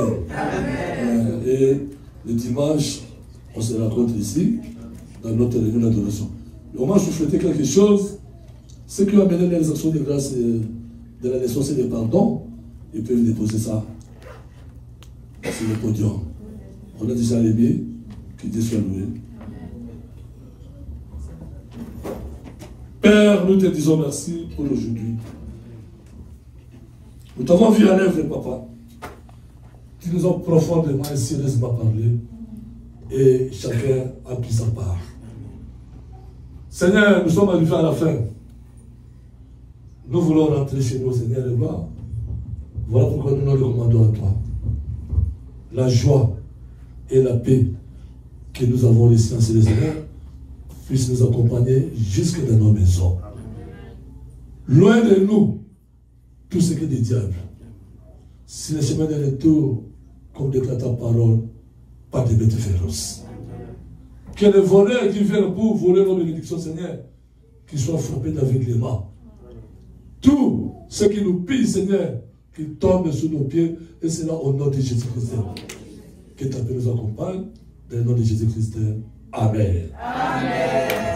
Et le dimanche, on se rencontre ici, dans notre réunion d'adoration. Au moins, je vous souhaitais quelque chose. Ceux qui ont amené les actions de grâce de la naissance et des pardons, ils peuvent déposer ça sur le podium. On a déjà aimé, que Dieu soit loué. Père, nous te disons merci pour aujourd'hui. Nous t'avons vu à l'œuvre, papa. Tu nous as profondément et sérieusement parlé. Et chacun a pris sa part. Seigneur, nous sommes arrivés à la fin. Nous voulons rentrer chez nous, Seigneur, et voir. Voilà pourquoi nous nous recommandons à toi. La joie et la paix que nous avons reçues en ces Seigneur puissent nous accompagner jusque dans nos maisons. Loin de nous, tout ce qui est des diables. Si le chemin de retour, comme déclare ta parole, pas de bêtes féroces. Que les voleurs qui viennent pour voler nos bénédictions, Seigneur, qu'ils soient frappés d'aveuglement. Tout ce qui nous pille, Seigneur, qui tombe sous nos pieds, et c'est là au nom de Jésus-Christ. Que ta paix nous accompagne, dans le nom de Jésus-Christ. Amen. Amen.